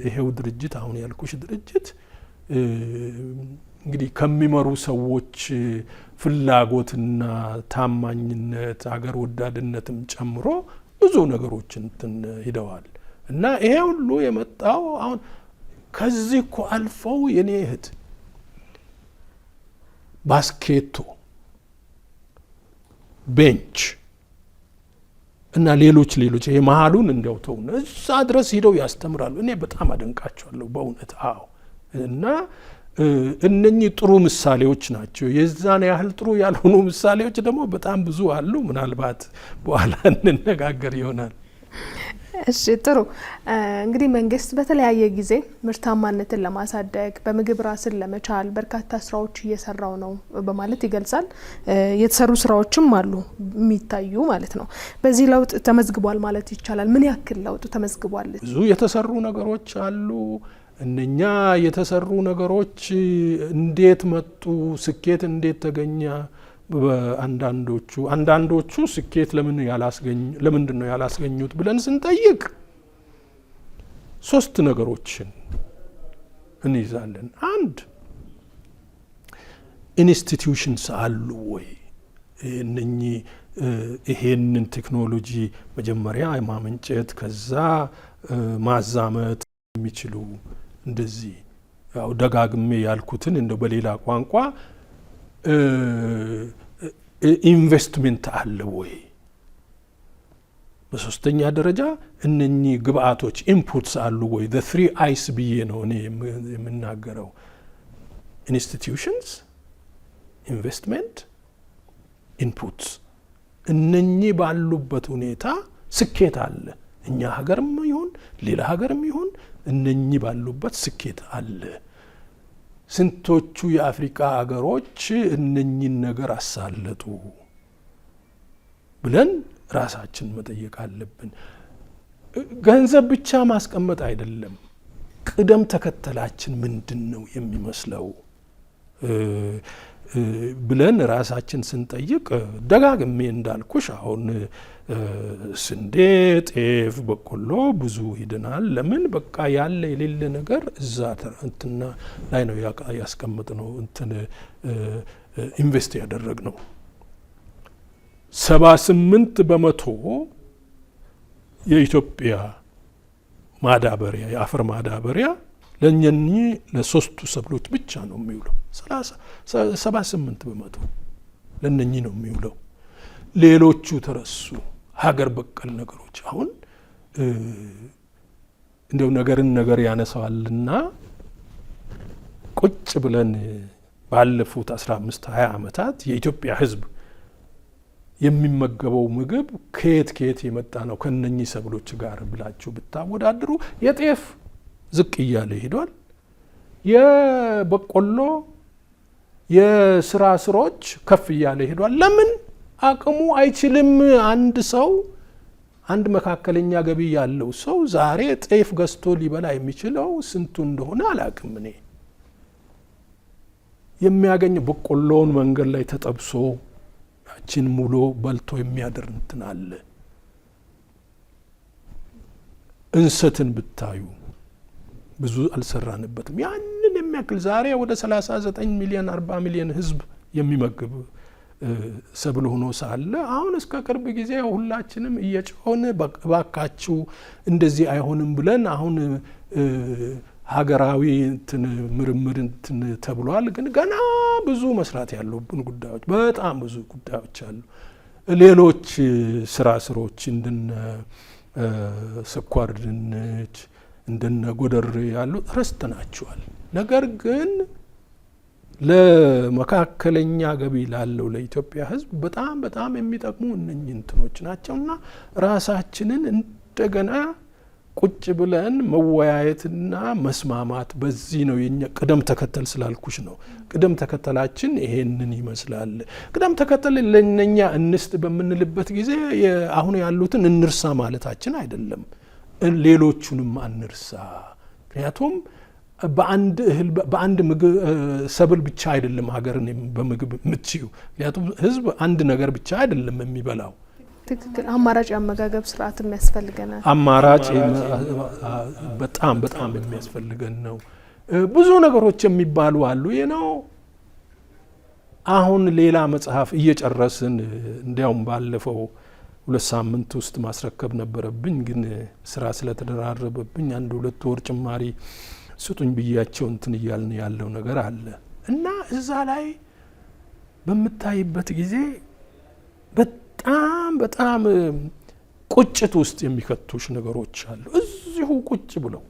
ይሄው ድርጅት አሁን ያልኩሽ ድርጅት እንግዲህ ከሚመሩ ሰዎች ፍላጎትና ታማኝነት አገር ወዳድነትም ጨምሮ ብዙ ነገሮችን ሂደዋል እና ይሄ ሁሉ የመጣው አሁን ከዚህ እኮ አልፈው የኔ እህት ባስኬቶ፣ ቤንች እና ሌሎች ይሄ መሀሉን እንዲያው ተው እዛ ድረስ ሂደው ያስተምራሉ። እኔ በጣም አደንቃቸዋለሁ በእውነት። አዎ እና እነኚህ ጥሩ ምሳሌዎች ናቸው። የዛን ያህል ጥሩ ያልሆኑ ምሳሌዎች ደግሞ በጣም ብዙ አሉ። ምናልባት በኋላ እንነጋገር ይሆናል። እሺ ጥሩ። እንግዲህ መንግስት በተለያየ ጊዜ ምርታማነትን ለማሳደግ በምግብ ራስን ለመቻል በርካታ ስራዎች እየሰራው ነው በማለት ይገልጻል። የተሰሩ ስራዎችም አሉ የሚታዩ ማለት ነው። በዚህ ለውጥ ተመዝግቧል ማለት ይቻላል። ምን ያክል ለውጥ ተመዝግቧል? ብዙ የተሰሩ ነገሮች አሉ። እነኛ የተሰሩ ነገሮች እንዴት መጡ? ስኬት እንዴት ተገኘ? አንዳንዶቹ ስኬት ለምንድን ነው ያላስገኙት ብለን ስንጠይቅ 3 ነገሮችን እንይዛለን። አንድ ኢንስቲትዩሽንስ አሉ ወይ? እነኚህ ይሄንን ቴክኖሎጂ መጀመሪያ ማመንጨት ከዛ ማዛመት የሚችሉ እንደዚህ ያው ደጋግሜ ያልኩትን እንደው በሌላ ቋንቋ ኢንቨስትመንት አለ ወይ? በሶስተኛ ደረጃ እነኚህ ግብአቶች ኢንፑትስ አሉ ወይ? the 3 I's ብዬ ነው እኔ የምናገረው። ኢንስቲትዩሽንስ፣ ኢንቨስትመንት፣ ኢንፑትስ። እነኚህ ባሉበት ሁኔታ ስኬት አለ። እኛ ሀገርም ይሁን ሌላ ሀገርም ይሁን እነኚህ ባሉበት ስኬት አለ። ስንቶቹ የአፍሪካ ሀገሮች እነኚህን ነገር አሳለጡ ብለን ራሳችን መጠየቅ አለብን። ገንዘብ ብቻ ማስቀመጥ አይደለም። ቅደም ተከተላችን ምንድን ነው የሚመስለው ብለን ራሳችን ስንጠይቅ ደጋግሜ እንዳልኩሽ አሁን ስንዴ፣ ጤፍ፣ በቆሎ ብዙ ሂደናል። ለምን? በቃ ያለ የሌለ ነገር እዛ እንትና ላይ ነው ያስቀምጥ ነው ኢንቨስት ያደረግ ነው። 78% የኢትዮጵያ ማዳበሪያ የአፈር ማዳበሪያ ለእነኚህ ለሶስቱ ሰብሎች ብቻ ነው የሚውለው። 78% ለእነኚህ ነው የሚውለው። ሌሎቹ ተረሱ። ሀገር በቀል ነገሮች አሁን እንደው ነገር ያነሳዋልና ቁጭ ብለን ባለፉት 15-20 ዓመታት የኢትዮጵያ ሕዝብ የሚመገበው ምግብ ከየት የመጣ ነው ከነኚህ ሰብሎች ጋር ብላችሁ ብታወዳድሩ የጤፍ ዝቅ እያለ ሄዷል። የበቆሎ የስራ ስሮች ከፍ እያለ ሄዷል። ለምን? አቅሙ አይችልም። አንድ መካከለኛ ገቢ ያለው ሰው ዛሬ ጤፍ ገዝቶ ሊበላ የሚችለው ስንቱ እንደሆነ አላቅም እኔ። የሚያገኝ በቆሎውን መንገድ ላይ ተጠብሶ ያችን ሙሉ በልቶ የሚያድር እንትን አለ። እንሰትን ብታዩ ብዙ አልሰራንበትም። ያንን የሚያክል ዛሬ ወደ 39 ሚሊዮን 40 ሚሊዮን ህዝብ የሚመግብ ሰብል ሆኖ ሳለ አሁን እስከ ቅርብ ጊዜ ሁላችንም እየጮህን ባካችሁ እንደዚህ አይሆንም ብለን አሁን ሀገራዊ እንትን ምርምር እንትን ተብሏል። ግን ገና ብዙ መስራት ያለብን ጉዳዮች በጣም ብዙ ጉዳዮች አሉ። ሌሎች ስሮች እንደነ ስኳር ድንች እንደነ ጎደር ያሉ ረስተናቸዋል። ነገር ግን ለመካከለኛ ገቢ ላለው ለኢትዮጵያ ህዝብ በጣም በጣም የሚጠቅሙ እነኚህ እንትኖች ናቸውና ራሳችንን እንደገና ቁጭ ብለን መወያየትና መስማማት በዚህ ነው የኛ ቅደም ተከተል ስላልኩሽ ነው። ቅደም ተከተላችን ይሄንን ይመስላል። ቅደም ተከተል ለነኛ እንስት በምንልበት ጊዜ አሁን ያሉትን እንርሳ ማለታችን አይደለም። ሌሎቹንም አንርሳ። ምክንያቱም በአንድ ምግብ ሰብል ብቻ አይደለም ሀገርን በምግብ ምትዩ። ምክንያቱም ህዝብ አንድ ነገር ብቻ አይደለም የሚበላው። ትክክል። አማራጭ አመጋገብ ስርዓት የሚያስፈልገናል። አማራጭ በጣም በጣም የሚያስፈልገን ነው። ብዙ ነገሮች የሚባሉ አሉ ነው። አሁን ሌላ መጽሐፍ እየጨረስን እንዲያውም ባለፈው 2 ሳምንት ውስጥ ማስረከብ ነበረብኝ፣ ግን ስራ ስለተደራረበብኝ 1-2 ወር ጭማሪ ስጡኝ ብያቸው እንትን እያልን ያለው ነገር አለ እና እዛ ላይ በምታይበት ጊዜ በጣም በጣም ቁጭት ውስጥ የሚከቱሽ ነገሮች አሉ። እዚሁ ቁጭ ብለው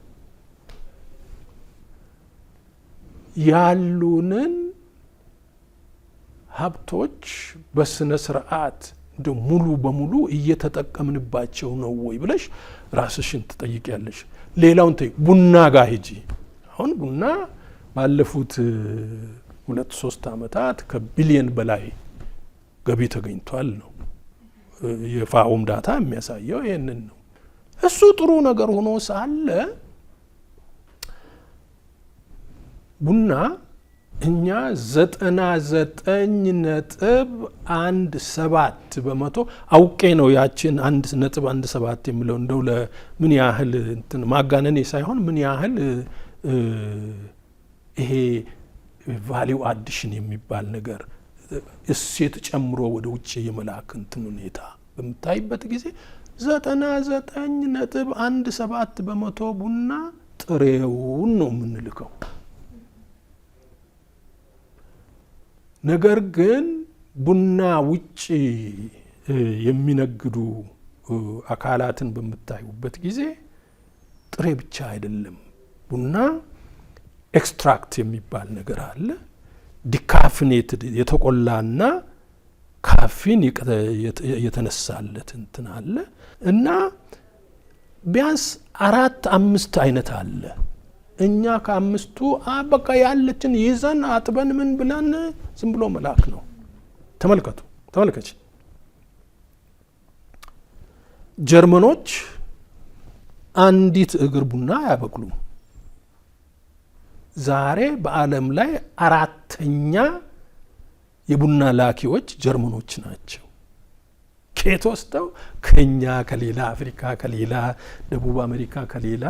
ያሉንን ሀብቶች በስነ ስርዓት እንደ ሙሉ በሙሉ እየተጠቀምንባቸው ነው ወይ ብለሽ ራስሽን ትጠይቂያለሽ። ሌላውን ቡና ጋር ሂጂ። አሁን ቡና ባለፉት 2-3 ዓመታት ከቢሊየን በላይ ገቢ ተገኝቷል ነው የፋኦም ዳታ የሚያሳየው ይሄንን ነው። እሱ ጥሩ ነገር ሆኖ ሳለ ቡና እኛ 99.17 በመቶ አውቄ ነው ያችን 1.17 የሚለው እንደው ለምን ያህል እንትን ማጋነኔ ሳይሆን ምን ያህል ይሄ ቫሊው አዲሽን የሚባል ነገር እሴት ጨምሮ ወደ ውጭ የመላክ እንትን ሁኔታ በምታይበት ጊዜ 99.17 በመቶ ቡና ጥሬውን ነው የምንልከው። ነገር ግን ቡና ውጭ የሚነግዱ አካላትን በምታዩበት ጊዜ ጥሬ ብቻ አይደለም። ቡና ኤክስትራክት የሚባል ነገር አለ። ዲካፍኔትድ የተቆላና ካፊን የተነሳለት እንትን አለ እና ቢያንስ 4-5 አይነት አለ። እኛ ከ5ቱ በቃ ያለችን ይዘን አጥበን ምን ብለን ዝም ብሎ መላክ ነው። ተመልከች። ጀርመኖች አንዲት እግር ቡና አያበቅሉም። ዛሬ በዓለም ላይ 4ኛ የቡና ላኪዎች ጀርመኖች ናቸው። ከየት ወስደው? ከኛ፣ ከሌላ አፍሪካ፣ ከሌላ ደቡብ አሜሪካ፣ ከሌላ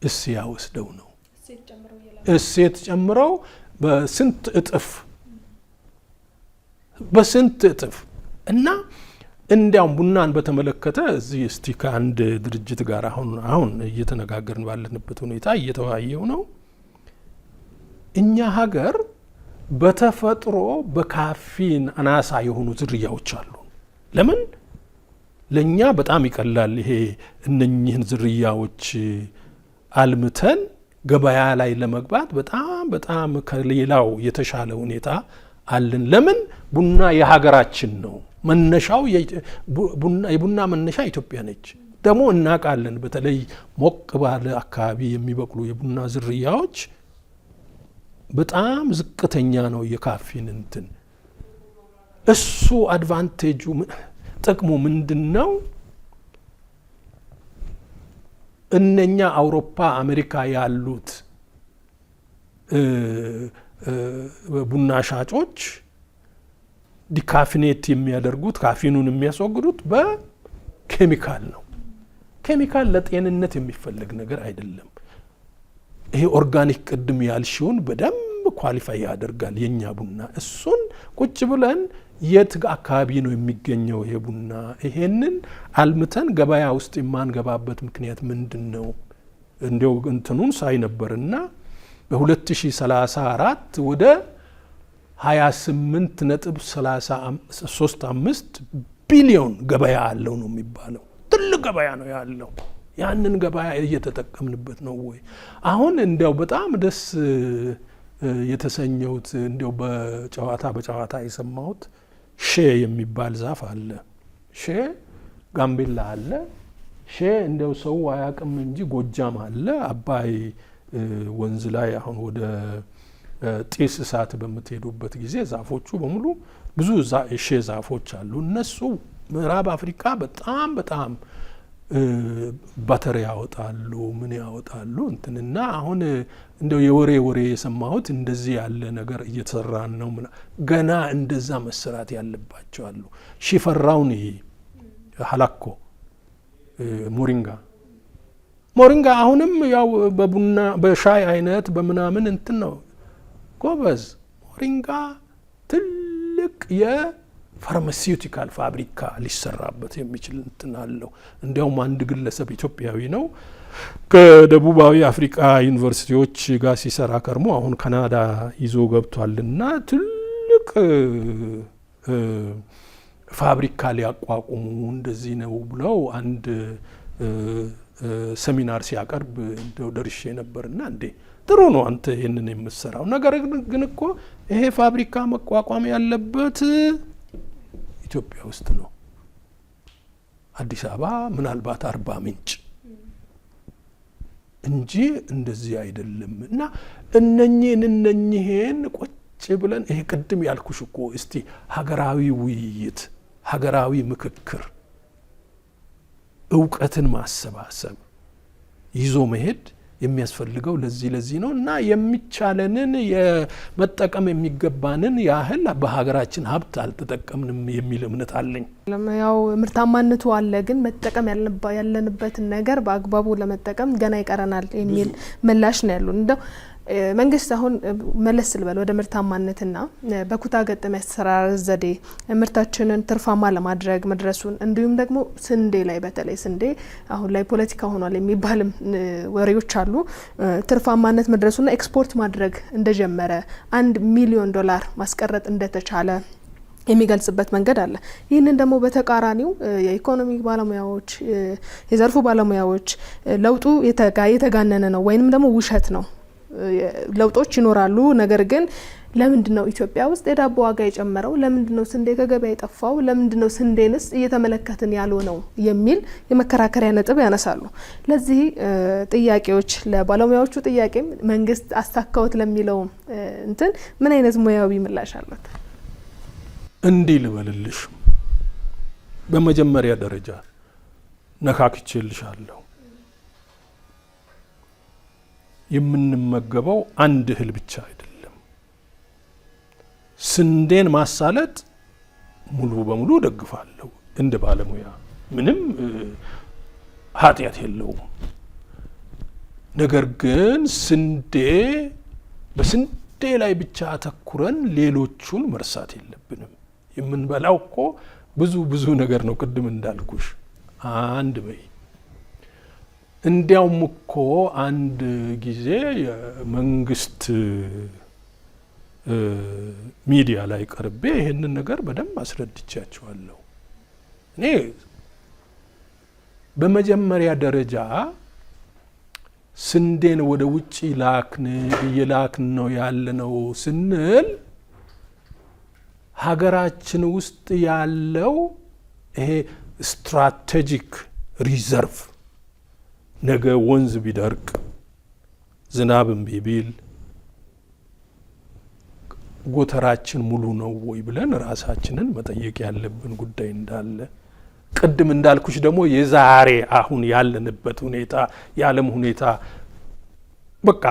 እስያ ወስደው ነው። እሴት ጨምረው በስንት እጥፍ እና እንዲያውም ቡናን በተመለከተ እዚህ እስቲ ከአንድ ድርጅት ጋር አሁን እየተነጋገርን ባለንበት ሁኔታ እየተወያየው ነው። እኛ ሀገር በተፈጥሮ በካፊን አናሳ የሆኑ ዝርያዎች አሉ። ለምን ለኛ በጣም ይቀላል። ይሄ እነኚህን ዝርያዎች አልምተን ገበያ ላይ ለመግባት በጣም በጣም ከሌላው የተሻለ ሁኔታ አለን። ለምን ቡና የሀገራችን ነው። መነሻው የቡና መነሻ ኢትዮጵያ ነች። ደግሞ እናውቃለን። በተለይ ሞቅ ባለ አካባቢ የሚበቅሉ የቡና ዝርያዎች በጣም ዝቅተኛ ነው የካፊን እንትን። እሱ አድቫንቴጁ ጥቅሙ ምንድነው? እነኛ አውሮፓ፣ አሜሪካ ያሉት ቡና ሻጮች ዲካፊኔት የሚያደርጉት ካፊኑን የሚያስወግዱት በኬሚካል ነው። ኬሚካል ለጤንነት የሚፈልግ ነገር አይደለም። ይሄ ኦርጋኒክ ቅድም ያልሽውን በደንብ ኳሊፋይ ያደርጋል የኛ ቡና። እሱን ቁጭ ብለን የት አካባቢ ነው የሚገኘው ይሄ ቡና? ይሄንን አልምተን ገበያ ውስጥ የማንገባበት ምክንያት ምንድን ነው? እንዲያው እንትኑን ሳይ ነበርና በ2034 ወደ 28.35 ቢሊዮን ገበያ አለው ነው የሚባለው። ትልቅ ገበያ ነው ያለው። ያንን ገበያ እየተጠቀምንበት ነው ወይ? አሁን እንዲያው በጣም ደስ የተሰኘሁት እንዲያው በጨዋታ የሰማሁት ሼ የሚባል ዛፍ አለ። ሼ ጋምቤላ አለ። ሼ እንዲያው ሰው አያውቅም እንጂ ጎጃም አለ። አባይ ወንዝ ላይ አሁን ወደ ጢስ እሳት በምትሄዱበት ጊዜ ዛፎቹ በሙሉ ብዙ ሼ ዛፎች አሉ። እነሱ ምዕራብ አፍሪካ በጣም ባተር ያወጣሉ፣ ምን ያወጣሉ እንትንና አሁን እንደው የወሬ የሰማሁት እንደዚህ ያለ ነገር እየተሰራን ነው። ገና እንደዛ መሰራት ያለባቸው አሉ። ሽፈራውን ሀላኮ ሞሪንጋ አሁንም ያው በቡና በሻይ አይነት በምናምን እንትን ነው ጎበዝ። ሞሪንጋ ትልቅ የፋርማሲውቲካል ፋብሪካ ሊሰራበት የሚችል እንትን አለው። እንዲያውም አንድ ግለሰብ ኢትዮጵያዊ ነው ከደቡባዊ አፍሪካ ዩኒቨርሲቲዎች ጋር ሲሰራ ከርሞ አሁን ካናዳ ይዞ ገብቷልና ትልቅ ፋብሪካ ሊያቋቁሙ እንደዚህ ነው ብለው አንድ ሰሚናር ሲያቀርብ እንደው ደርሼ ነበርና እንዴ ጥሩ ነው አንተ ይሄንን የምትሰራው ነገር ግን እኮ ይሄ ፋብሪካ መቋቋም ያለበት ኢትዮጵያ ውስጥ ነው። አዲስ አበባ ምናልባት አርባ ምንጭ እንጂ እንደዚህ አይደለም። እና እነኚህን ቁጭ ብለን ይሄ ቅድም ያልኩሽ እኮ እስቲ ሀገራዊ ውይይት፣ ሀገራዊ ምክክር፣ እውቀትን ማሰባሰብ ይዞ መሄድ የሚያስፈልገው ለዚህ ነው። እና የሚቻለንን የመጠቀም የሚገባንን ያህል በሀገራችን ሀብት አልተጠቀምንም የሚል እምነት አለኝ። ያው ምርታማነቱ አለ፣ ግን መጠቀም ያለንበትን ነገር በአግባቡ ለመጠቀም ገና ይቀረናል የሚል ምላሽ ነው ያሉን። እንደው መንግስት አሁን መለስ ልበል ወደ ምርታማነትና በኩታ ገጠም ያሰራር ዘዴ ምርታችንን ትርፋማ ለማድረግ መድረሱን እንዲሁም ደግሞ ስንዴ ላይ በተለይ ስንዴ አሁን ላይ ፖለቲካ ሆኗል የሚባልም ወሬዎች አሉ። ትርፋማነት መድረሱና ኤክስፖርት ማድረግ እንደጀመረ $1 ሚሊዮን ማስቀረጥ እንደተቻለ የሚገልጽበት መንገድ አለ። ይህንን ደግሞ በተቃራኒው የኢኮኖሚ ባለሙያዎች የዘርፉ ባለሙያዎች ለውጡ የተጋነነ ነው ወይንም ደግሞ ውሸት ነው፣ ለውጦች ይኖራሉ፣ ነገር ግን ለምንድነው ኢትዮጵያ ውስጥ የዳቦ ዋጋ የጨመረው? ለምንድነው ስንዴ ከገበያ የጠፋው? ለምንድነው ስንዴንስ እየተመለከትን ያልሆነው የሚል የመከራከሪያ ነጥብ ያነሳሉ። ለዚህ ጥያቄዎች ለባለሙያዎቹ ጥያቄም መንግስት አስታካውት ለሚለው እንትን ምን አይነት ሙያዊ ምላሽ አለት? እንዲህ ልበልልሽ፣ በመጀመሪያ ደረጃ ነካክቼልሻለሁ። የምንመገበው አንድ እህል ብቻ አይደለም። ስንዴን ማሳለጥ ሙሉ በሙሉ ደግፋለሁ እንደ ባለሙያ፣ ምንም ኃጢአት የለውም። ነገር ግን በስንዴ ላይ ብቻ አተኩረን ሌሎቹን መርሳት የለብንም። የምንበላው እኮ ብዙ ነገር ነው። ቅድም እንዳልኩሽ አንድ በይ እንዲያውም እኮ አንድ ጊዜ የመንግስት ሚዲያ ላይ ቀርቤ ይህንን ነገር በደንብ አስረድቻቸዋለሁ። እኔ በመጀመሪያ ደረጃ ስንዴን ወደ ውጭ እየላክን ነው ያለነው ስንል ሀገራችን ውስጥ ያለው ይሄ ስትራቴጂክ ሪዘርቭ ነገ ወንዝ ቢደርቅ ዝናብም ቢል ጎተራችን ሙሉ ነው ወይ ብለን ራሳችንን መጠየቅ ያለብን ጉዳይ እንዳለ፣ ቅድም እንዳልኩሽ ደግሞ የዛሬ አሁን ያለንበት ሁኔታ የዓለም ሁኔታ በቃ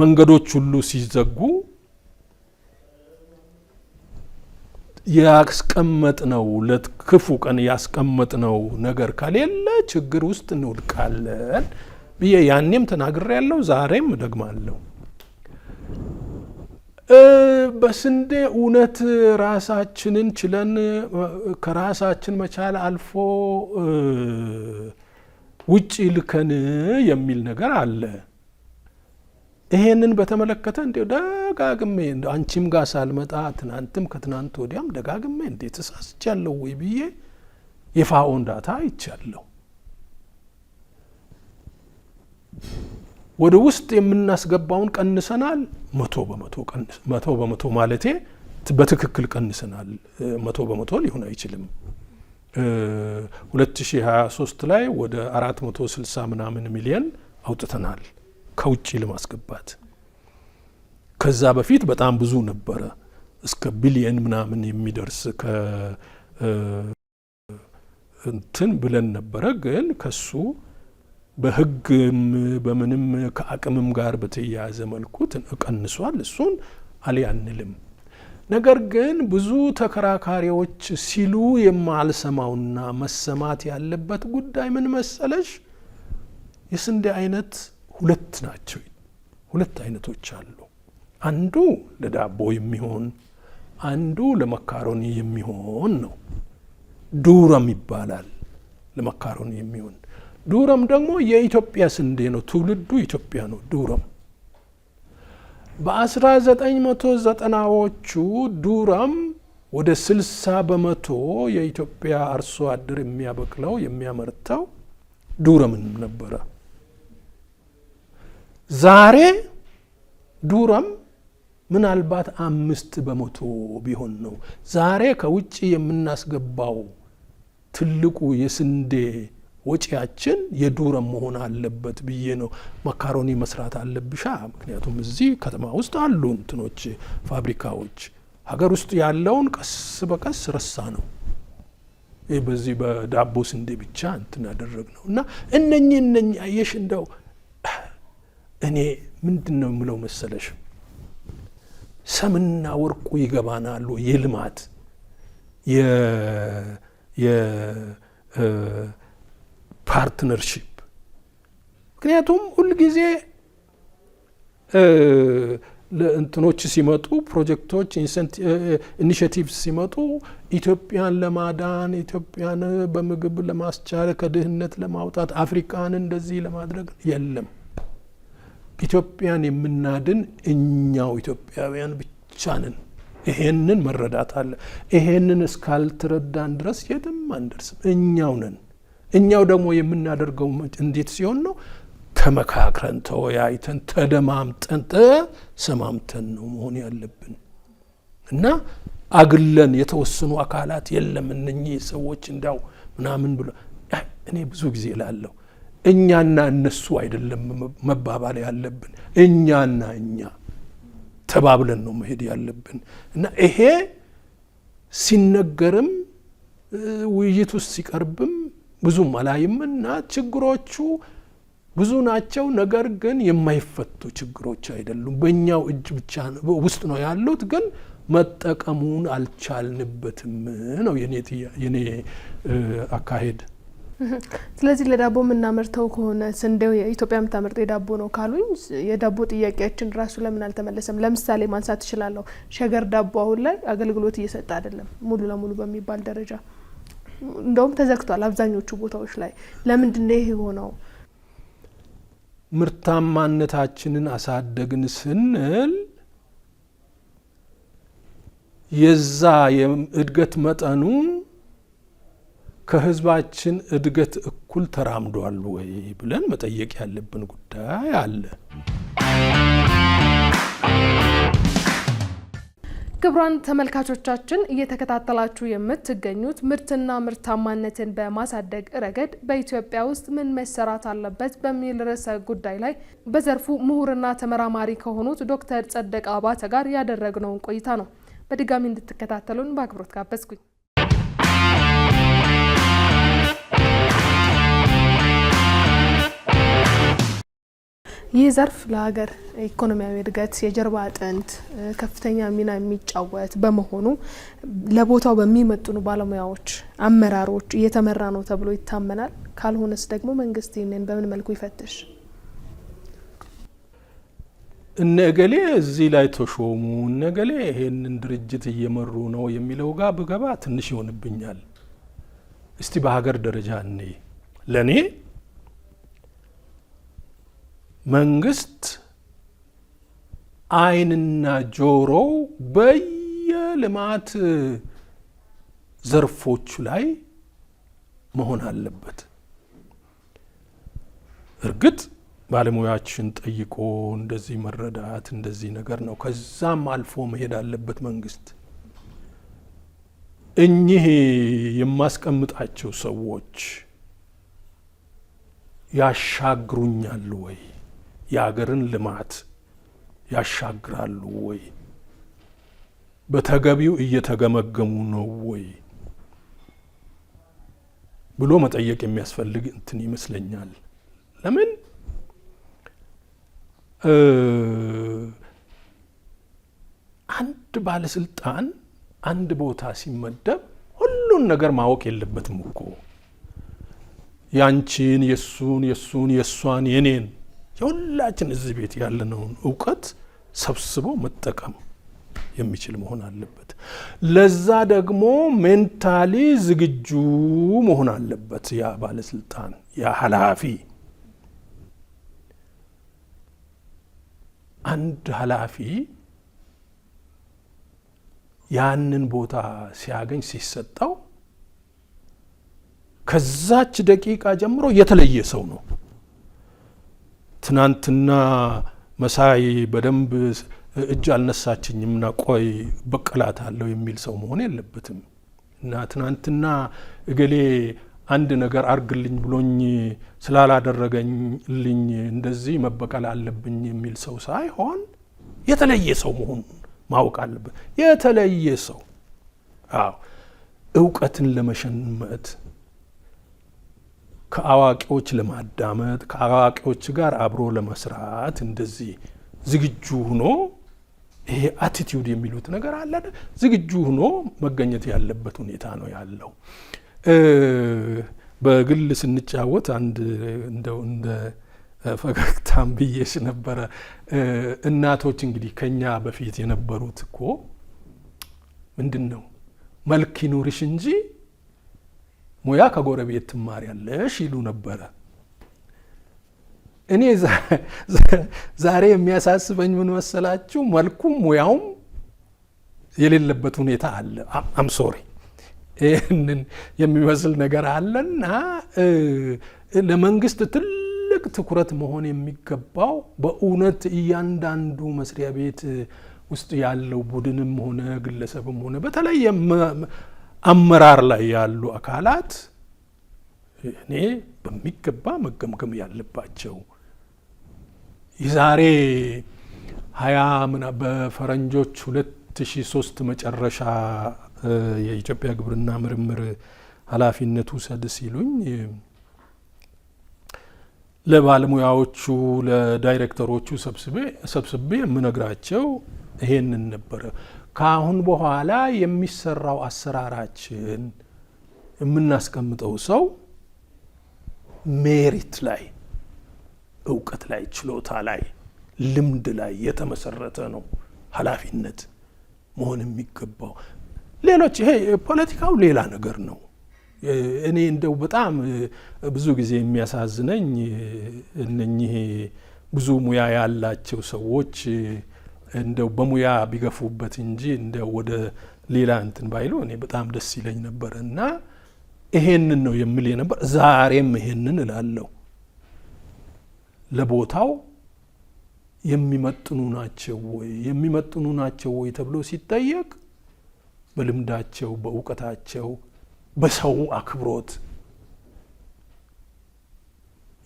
መንገዶች ሁሉ ሲዘጉ ያስቀመጥነው ለክፉ ቀን ያስቀመጥነው ነገር ከሌለ ችግር ውስጥ እንወድቃለን ብዬ ያኔም ተናግሬያለሁ፣ ዛሬም ደግማለሁ። በስንዴ እውነት ራሳችንን ችለን ከራሳችን መቻል አልፎ ውጪ ልከን የሚል ነገር አለ። ይሄንን በተመለከተ እንደው ደጋግሜ አንቺም ጋር ሳልመጣ ትናንትም ከትናንት ወዲያም ደጋግሜ እንዴት ተሳስቻለሁ ወይ ብዬ የፋኦን ዳታ አይቻለሁ። ወደ ውስጥ የምናስገባውን ቀንሰናል። 100% ማለቴ በትክክል ቀንሰናል። 100% ሊሆን አይችልም። 2023 ላይ ወደ 460 ምናምን ሚሊዮን አውጥተናል ከውጭ ለማስገባት። ከዛ በፊት በጣም ብዙ ነበረ፣ እስከ ቢሊየን ምናምን የሚደርስ እንትን ብለን ነበረ። ግን ከሱ በህግም በምንም ከአቅምም ጋር በተያያዘ መልኩ ቀንሷል። እሱን አልያንልም። ነገር ግን ብዙ ተከራካሪዎች ሲሉ የማልሰማውና መሰማት ያለበት ጉዳይ ምን መሰለሽ? የስንዴ አይነት ሁለት ናቸው። ሁለት አይነቶች አሉ። አንዱ ለዳቦ የሚሆን አንዱ ለመካሮኒ የሚሆን ነው። ዱረም ይባላል ለመካሮኒ የሚሆን። ዱረም ደግሞ የኢትዮጵያ ስንዴ ነው። ትውልዱ ኢትዮጵያ ነው ዱረም። በ1990ዎቹ ዱረም ወደ 60% የኢትዮጵያ አርሶ አደር የሚያበቅለው የሚያመርተው ዱረምን ነበረ። ዛሬ ዱረም ምናልባት 5% ቢሆን ነው። ዛሬ ከውጭ የምናስገባው ትልቁ የስንዴ ወጪያችን የዱረም መሆን አለበት ብዬ ነው። መካሮኒ መስራት አለብሻ። ምክንያቱም እዚህ ከተማ ውስጥ አሉ እንትኖች ፋብሪካዎች። ሀገር ውስጥ ያለውን ቀስ በቀስ ረሳ ነው። በዚህ በዳቦ ስንዴ ብቻ እንትን ያደረግ ነው። እና እነኚህ አየሽ፣ እንደው እኔ ምንድን ነው የምለው መሰለሽ፣ ሰምና ወርቁ ይገባናሉ። የልማት ፓርትነርሺፕ። ምክንያቱም ሁልጊዜ እንትኖች ሲመጡ ፕሮጀክቶች ኢኒሼቲቭስ ሲመጡ ኢትዮጵያን ለማዳን ኢትዮጵያን በምግብ ለማስቻል ከድህነት ለማውጣት አፍሪካን እንደዚህ ለማድረግ የለም። ኢትዮጵያን የምናድን እኛው ኢትዮጵያውያን ብቻ ነን። ይሄንን መረዳት አለ። ይሄንን እስካልተረዳን ድረስ የትም አንደርስም። እኛው ነን። እኛው ደግሞ የምናደርገው እንዴት ሲሆን ነው? ተመካክረን፣ ተወያይተን፣ ተደማምጠን፣ ተሰማምተን ነው መሆን ያለብን እና አግለን የተወሰኑ አካላት የለም እነኚህ ሰዎች እንዳው ምናምን ብሎ እኔ ብዙ ጊዜ እላለሁ እኛና እነሱ አይደለም መባባል ያለብን፣ እኛና እኛ ተባብለን ነው መሄድ ያለብን እና ይሄ ሲነገርም ውይይት ውስጥ ሲቀርብም ብዙም አላይምና ችግሮቹ ብዙ ናቸው። ነገር ግን የማይፈቱ ችግሮች አይደሉም። በእኛው እጅ ብቻ ውስጥ ነው ያሉት። ግን መጠቀሙን አልቻልንበትም ነው የኔ አካሄድ። ስለዚህ ለዳቦ የምናመርተው ከሆነ ስንዴው የኢትዮጵያ የምታመርተው የዳቦ ነው ካሉኝ የዳቦ ጥያቄያችን ራሱ ለምን አልተመለሰም? ለምሳሌ ማንሳት እችላለሁ። ሸገር ዳቦ አሁን ላይ አገልግሎት እየሰጠ አይደለም ሙሉ ለሙሉ በሚባል ደረጃ፣ እንደውም ተዘግቷል አብዛኞቹ ቦታዎች ላይ። ለምንድን ነው ይሄ ሆነው? ምርታማነታችንን አሳደግን ስንል የዛ የእድገት መጠኑ ከህዝባችን እድገት እኩል ተራምዷል ወይ ብለን መጠየቅ ያለብን ጉዳይ አለ። ክቡራን ተመልካቾቻችን እየተከታተላችሁ የምትገኙት ምርትና ምርታማነትን በማሳደግ ረገድ በኢትዮጵያ ውስጥ ምን መሰራት አለበት በሚል ርዕሰ ጉዳይ ላይ በዘርፉ ምሁርና ተመራማሪ ከሆኑት ዶክተር ጸደቀ አባተ ጋር ያደረግነውን ቆይታ ነው። በድጋሚ እንድትከታተሉን በአክብሮት ጋበዝኩኝ። ይህ ዘርፍ ለሀገር ኢኮኖሚያዊ እድገት የጀርባ አጥንት ከፍተኛ ሚና የሚጫወት በመሆኑ ለቦታው በሚመጥኑ ባለሙያዎች፣ አመራሮች እየተመራ ነው ተብሎ ይታመናል። ካልሆነስ ደግሞ መንግስት ይህንን በምን መልኩ ይፈትሽ? እነገሌ እዚህ ላይ ተሾሙ፣ እነገሌ ይሄንን ድርጅት እየመሩ ነው የሚለው ጋር ብገባ ትንሽ ይሆንብኛል። እስቲ በሀገር ደረጃ እኔ ለኔ መንግስት ዓይንና ጆሮ በየልማት ዘርፎቹ ላይ መሆን አለበት። እርግጥ ባለሙያዎችን ጠይቆ እንደዚህ መረዳት እንደዚህ ነገር ነው። ከዛም አልፎ መሄድ አለበት መንግስት። እኚህ የማስቀምጣቸው ሰዎች ያሻግሩኛል ወይ? የአገርን ልማት ያሻግራሉ ወይ? በተገቢው እየተገመገሙ ነው ወይ ብሎ መጠየቅ የሚያስፈልግ እንትን ይመስለኛል። ለምን አንድ ባለስልጣን አንድ ቦታ ሲመደብ ሁሉን ነገር ማወቅ የለበትም እኮ። ያንቺን፣ የሱን፣ የሷን፣ የኔን የሁላችን እዚህ ቤት ያለነውን እውቀት ሰብስቦ መጠቀም የሚችል መሆን አለበት። ለዛ ደግሞ ሜንታሊ ዝግጁ መሆን አለበት ያ ባለስልጣን፣ ያ ኃላፊ። አንድ ኃላፊ ያንን ቦታ ሲያገኝ ሲሰጠው ከዛች ደቂቃ ጀምሮ የተለየ ሰው ነው። ትናንትና መሳይ በደንብ እጅ አልነሳችኝምና ቆይ በቀላታለሁ የሚል ሰው መሆን የለበትም። እና ትናንትና እገሌ አንድ ነገር አርግልኝ ብሎኝ ስላላደረገኝልኝ እንደዚህ መበቀል አለብኝ የሚል ሰው ሳይሆን የተለየ ሰው መሆን ማወቅ አለበት። የተለየ ሰው እውቀትን ለመሸመት፣ ከአዋቂዎች ለማዳመጥ፣ ከአዋቂዎች ጋር አብሮ ለመስራት እንደዚህ ዝግጁ ሆኖ ይሄ አቲቲዩድ የሚሉት ነገር አለ። ዝግጁ ሆኖ መገኘት ያለበት ሁኔታ ነው ያለው። በግል ስንጫወት አንድ እንደው እንደ ፈገግታም ብዬሽ ነበረ። እናቶች እንግዲህ ከኛ በፊት የነበሩት እኮ ምንድን ነው መልክ ይኑርሽ እንጂ ሙያ ከጎረቤት ትማሪያለሽ ይሉ ነበረ። እኔ ዛሬ የሚያሳስበኝ ምን መሰላችሁ? መልኩም ሙያውም የሌለበት ሁኔታ አለ። አም ሶሪ ይህንን የሚመስል ነገር አለና ለመንግስት ትልቅ ትኩረት መሆን የሚገባው በእውነት እያንዳንዱ መስሪያ ቤት ውስጥ ያለው ቡድንም ሆነ ግለሰብም ሆነ በተለይ አመራር ላይ ያሉ አካላት እኔ በሚገባ መገምገም ያለባቸው የዛሬ 20 በፈረንጆች 2003 መጨረሻ የኢትዮጵያ ግብርና ምርምር ኃላፊነት ውሰድ ሲሉኝ ለባለሙያዎቹ ለዳይሬክተሮቹ ሰብስቤ የምነግራቸው ይሄንን ነበረ። ከአሁን በኋላ የሚሰራው አሰራራችን የምናስቀምጠው ሰው ሜሪት ላይ፣ እውቀት ላይ፣ ችሎታ ላይ፣ ልምድ ላይ የተመሰረተ ነው ኃላፊነት መሆን የሚገባው። ሌሎች ይሄ ፖለቲካው ሌላ ነገር ነው። እኔ እንደው በጣም ብዙ ጊዜ የሚያሳዝነኝ እነኚህ ብዙ ሙያ ያላቸው ሰዎች እንደው በሙያ ቢገፉበት እንጂ እንደው ወደ ሌላ እንትን ባይሉ እኔ በጣም ደስ ይለኝ ነበር። እና ይሄንን ነው የምል ነበር። ዛሬም ይሄንን እላለሁ። ለቦታው የሚመጥኑ ናቸው ወይ ተብሎ ሲጠየቅ በልምዳቸው፣ በእውቀታቸው፣ በሰው አክብሮት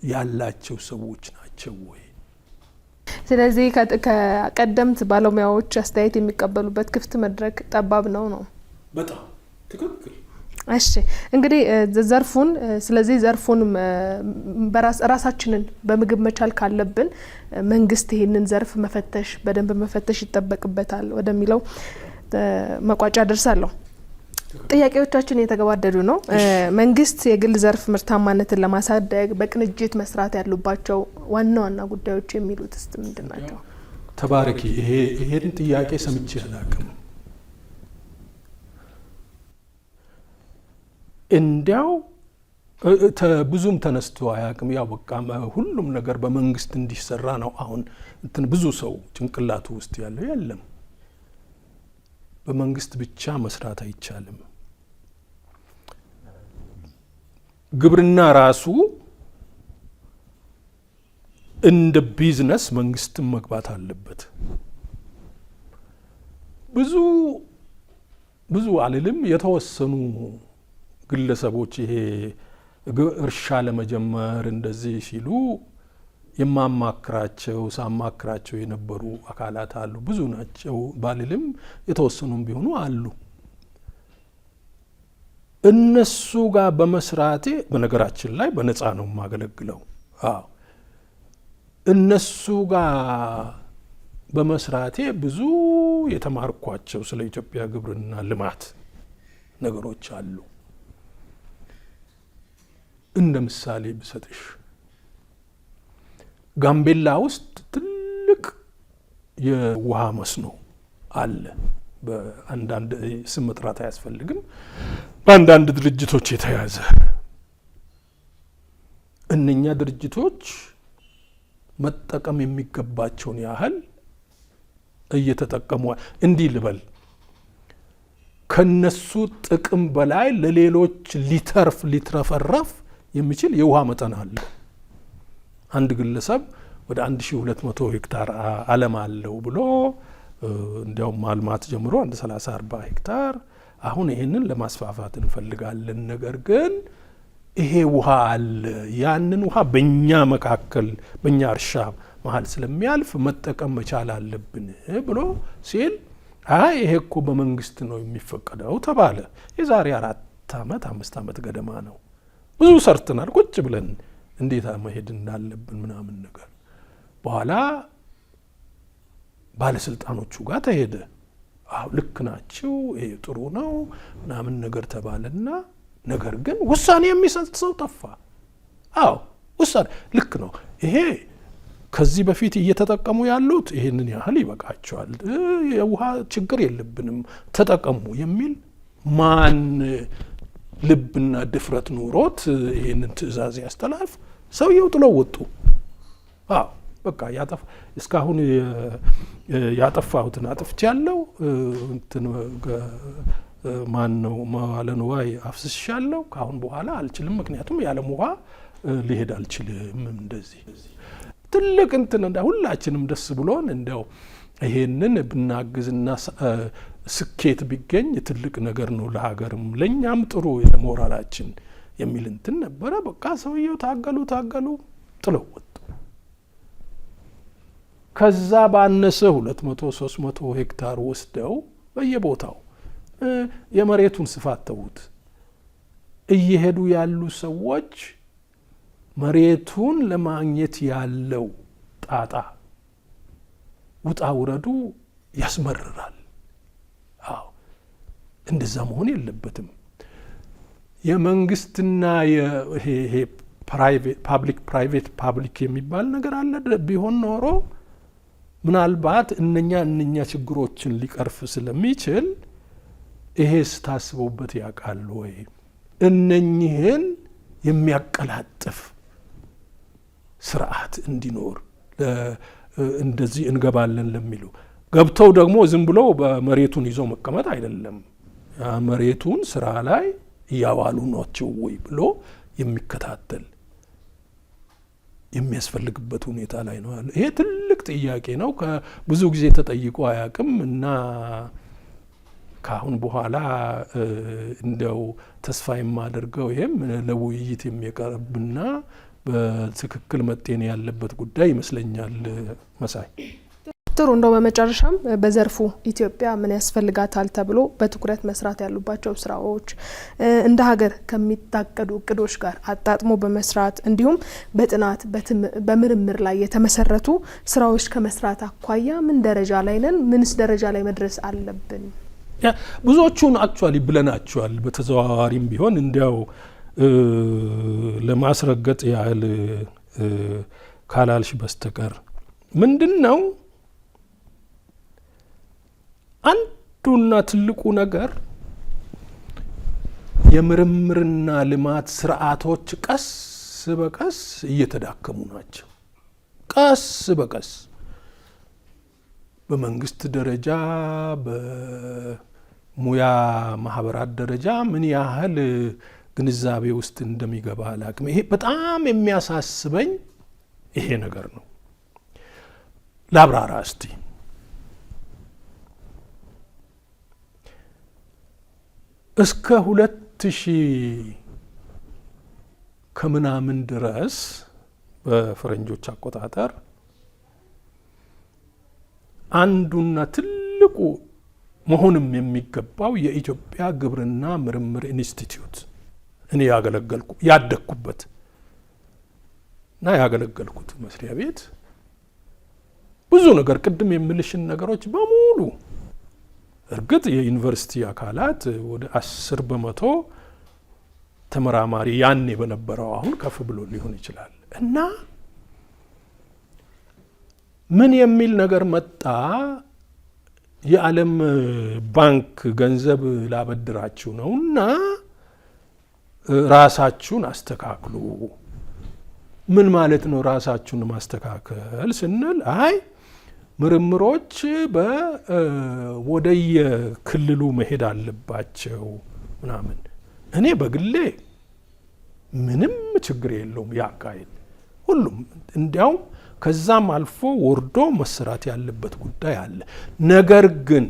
ያላቸው ሰዎች ናቸው ወይ? ስለዚህ ከቀደምት ባለሙያዎች አስተያየት የሚቀበሉበት ክፍት መድረክ ጠባብ ነው። በጣም ትክክል። እሺ እንግዲህ ዘርፉን ስለዚህ ዘርፉን በራሳችንን በምግብ መቻል ካለብን መንግስት ይሄንን ዘርፍ መፈተሽ በደንብ መፈተሽ ይጠበቅበታል ወደሚለው መቋጫ ደርሳለሁ። ጥያቄዎቻችን የተገባደዱ ነው። መንግስት የግል ዘርፍ ምርታማነትን ለማሳደግ በቅንጅት መስራት ያሉባቸው ዋና ዋና ጉዳዮች የሚሉት ምንድናቸው? ተባረኪ። ይሄን ጥያቄ ሰምቼ አላውቅም። እንዲያው ብዙም ተነስቶ አያውቅም። ያው በቃ ሁሉም ነገር በመንግስት እንዲሰራ ነው አሁን ብዙ ሰው ጭንቅላቱ ውስጥ ያለው የለም። በመንግስት ብቻ መስራት አይቻልም። ግብርና ራሱ እንደ ቢዝነስ መንግስትም መግባት አለበት። ብዙ አልልም፣ የተወሰኑ ግለሰቦች ይሄ እርሻ ለመጀመር እንደዚህ ሲሉ ሳማክራቸው የነበሩ አካላት አሉ። ብዙ ናቸው ባልልም የተወሰኑም ቢሆኑ አሉ። እነሱ ጋር በመስራቴ በነገራችን ላይ በነፃ ነው የማገለግለው። እነሱ ጋር በመስራቴ ብዙ የተማርኳቸው ስለ ኢትዮጵያ ግብርና ልማት ነገሮች አሉ። እንደ ምሳሌ ብሰጥሽ ጋምቤላ ውስጥ ትልቅ የውሃ መስኖ አለ። በአንዳንድ ስም መጥራት አያስፈልግም፣ በአንዳንድ ድርጅቶች የተያዘ። እነኛ ድርጅቶች መጠቀም የሚገባቸውን ያህል እየተጠቀሙ እንዲህ ልበል፣ ከነሱ ጥቅም በላይ ለሌሎች ሊትረፈረፍ የሚችል የውሃ መጠን አለ። አንድ ግለሰብ ወደ 1200 ሄክታር አለም አለው ብሎ እንዲያውም ማልማት ጀምሮ 30-40 ሄክታር አሁን ይሄንን ለማስፋፋት እንፈልጋለን። ነገር ግን ይሄ ውሃ አለ፣ ያንን ውሃ በእኛ መካከል በእኛ እርሻ መሀል ስለሚያልፍ መጠቀም መቻል አለብን ብሎ ሲል ይሄ እኮ በመንግስት ነው የሚፈቀደው ተባለ። የዛሬ 5 ዓመት ገደማ ነው። ብዙ ሰርተናል ቁጭ ብለን እንዴት መሄድ እንዳለብን ምናምን ነገር። በኋላ ባለስልጣኖቹ ጋር ተሄደ። ልክ ናቸው፣ ይሄ ጥሩ ነው ምናምን ነገር ተባለና ነገር ግን ውሳኔ የሚሰጥ ሰው ጠፋ። ውሳኔ ልክ ነው፣ ይሄ ከዚህ በፊት እየተጠቀሙ ያሉት ይሄንን ያህል ይበቃቸዋል፣ የውሃ ችግር የለብንም ተጠቀሙ የሚል ማን ልብና ድፍረት ኑሮት ይሄንን ትዕዛዝ ያስተላልፍ? ሰውየው ጥለው ወጡ። በቃ እስካሁን ያጠፋሁትን አጥፍቻለሁ፣ ማን ነው መዋለ ንዋይ አፍስሻለሁ፣ ካሁን በኋላ አልችልም፣ ምክንያቱም ያለም ውሃ ሊሄድ አልችልም። እንደዚህ ትልቅ ሁላችንም ደስ ብሎን እንደው ይሄንን ብናግዝና ስኬት ቢገኝ ትልቅ ነገር ነው ለሀገርም ለኛም ጥሩ ለሞራላችን የሚል ነበረ። በቃ ሰውየው ታገሉ ጥለው ወጡ። ከዛ ባነሰ 200-300 ሄክታር ወስደው በየቦታው የመሬቱን ስፋት ተውት። እየሄዱ ያሉ ሰዎች መሬቱን ለማግኘት ያለው ጣጣ ውጣ ውረዱ ያስመርራል። እንደዛ መሆን የለበትም። የመንግስትና ይሄ ፓብሊክ የሚባል ነገር አለ። ቢሆን ኖሮ ምናልባት እነኛ ችግሮችን ሊቀርፍ ስለሚችል ይሄ ስታስበውበት ያውቃል ወይ? እነኚህን የሚያቀላጥፍ ስርዓት እንዲኖር እንደዚህ እንገባለን ለሚሉ ገብተው ደግሞ ዝም ብሎ በመሬቱን ይዘው መቀመጥ አይደለም። መሬቱን ስራ ላይ እያዋሉ ናቸው ወይ ብሎ የሚከታተል የሚያስፈልግበት ሁኔታ ላይ ነው ያለው። ይሄ ትልቅ ጥያቄ ነው። ብዙ ጊዜ ተጠይቆ አያውቅም እና ካሁን በኋላ እንደው ተስፋ የማደርገው ይሄም ለውይይት የሚቀርብና በትክክል መጤን ያለበት ጉዳይ ይመስለኛል። መሳይ ጥሩ እንደው በመጨረሻም በዘርፉ ኢትዮጵያ ምን ያስፈልጋታል ተብሎ በትኩረት መስራት ያሉባቸው ስራዎች እንደ ሀገር ከሚታቀዱ እቅዶች ጋር አጣጥሞ በመስራት እንዲሁም በጥናት በምርምር ላይ የተመሰረቱ ስራዎች ከመስራት አኳያ ምን ደረጃ ላይ ነን? ምንስ ደረጃ ላይ መድረስ አለብን? ብዙዎቹን አክቹአሊ ብለናቸዋል በተዘዋዋሪም ቢሆን እንዲያው ለማስረገጥ ያህል ካላልሽ በስተቀር ምንድነው አንዱና ትልቁ ነገር የምርምርና ልማት ስርዓቶች ቀስ በቀስ እየተዳከሙ ናቸው። ቀስ በቀስ በመንግስት ደረጃ በሙያ ማህበራት ደረጃ ምን ያህል ግንዛቤ ውስጥ እንደሚገባ አላቅም። ይሄ በጣም የሚያሳስበኝ ይሄ ነገር ነው። ላብራራ እስቲ። እስከ 2000 ከምናምን ድረስ በፈረንጆች አቆጣጠር አንዱና ትልቁ መሆንም የሚገባው የኢትዮጵያ ግብርና ምርምር ኢንስቲትዩት እኔ ያደግኩበት እና ያገለገልኩት መስሪያ ቤት ብዙ ነገር ቅድም የምልሽን ነገሮች በሙሉ እርግጥ የዩኒቨርሲቲ አካላት ወደ 10% ተመራማሪ ያኔ በነበረው አሁን ከፍ ብሎ ሊሆን ይችላል እና ምን የሚል ነገር መጣ? የዓለም ባንክ ገንዘብ ላበድራችሁ ነውና ራሳችሁን አስተካክሉ። ምን ማለት ነው ራሳችሁን ማስተካከል ስንል? አይ ምርምሮች ወደየ ክልሉ መሄድ አለባቸው ምናምን። እኔ በግሌ ምንም ችግር የለውም ያካሄድ ሁሉም እንዲያውም ከዛም አልፎ ወርዶ መሰራት ያለበት ጉዳይ አለ። ነገር ግን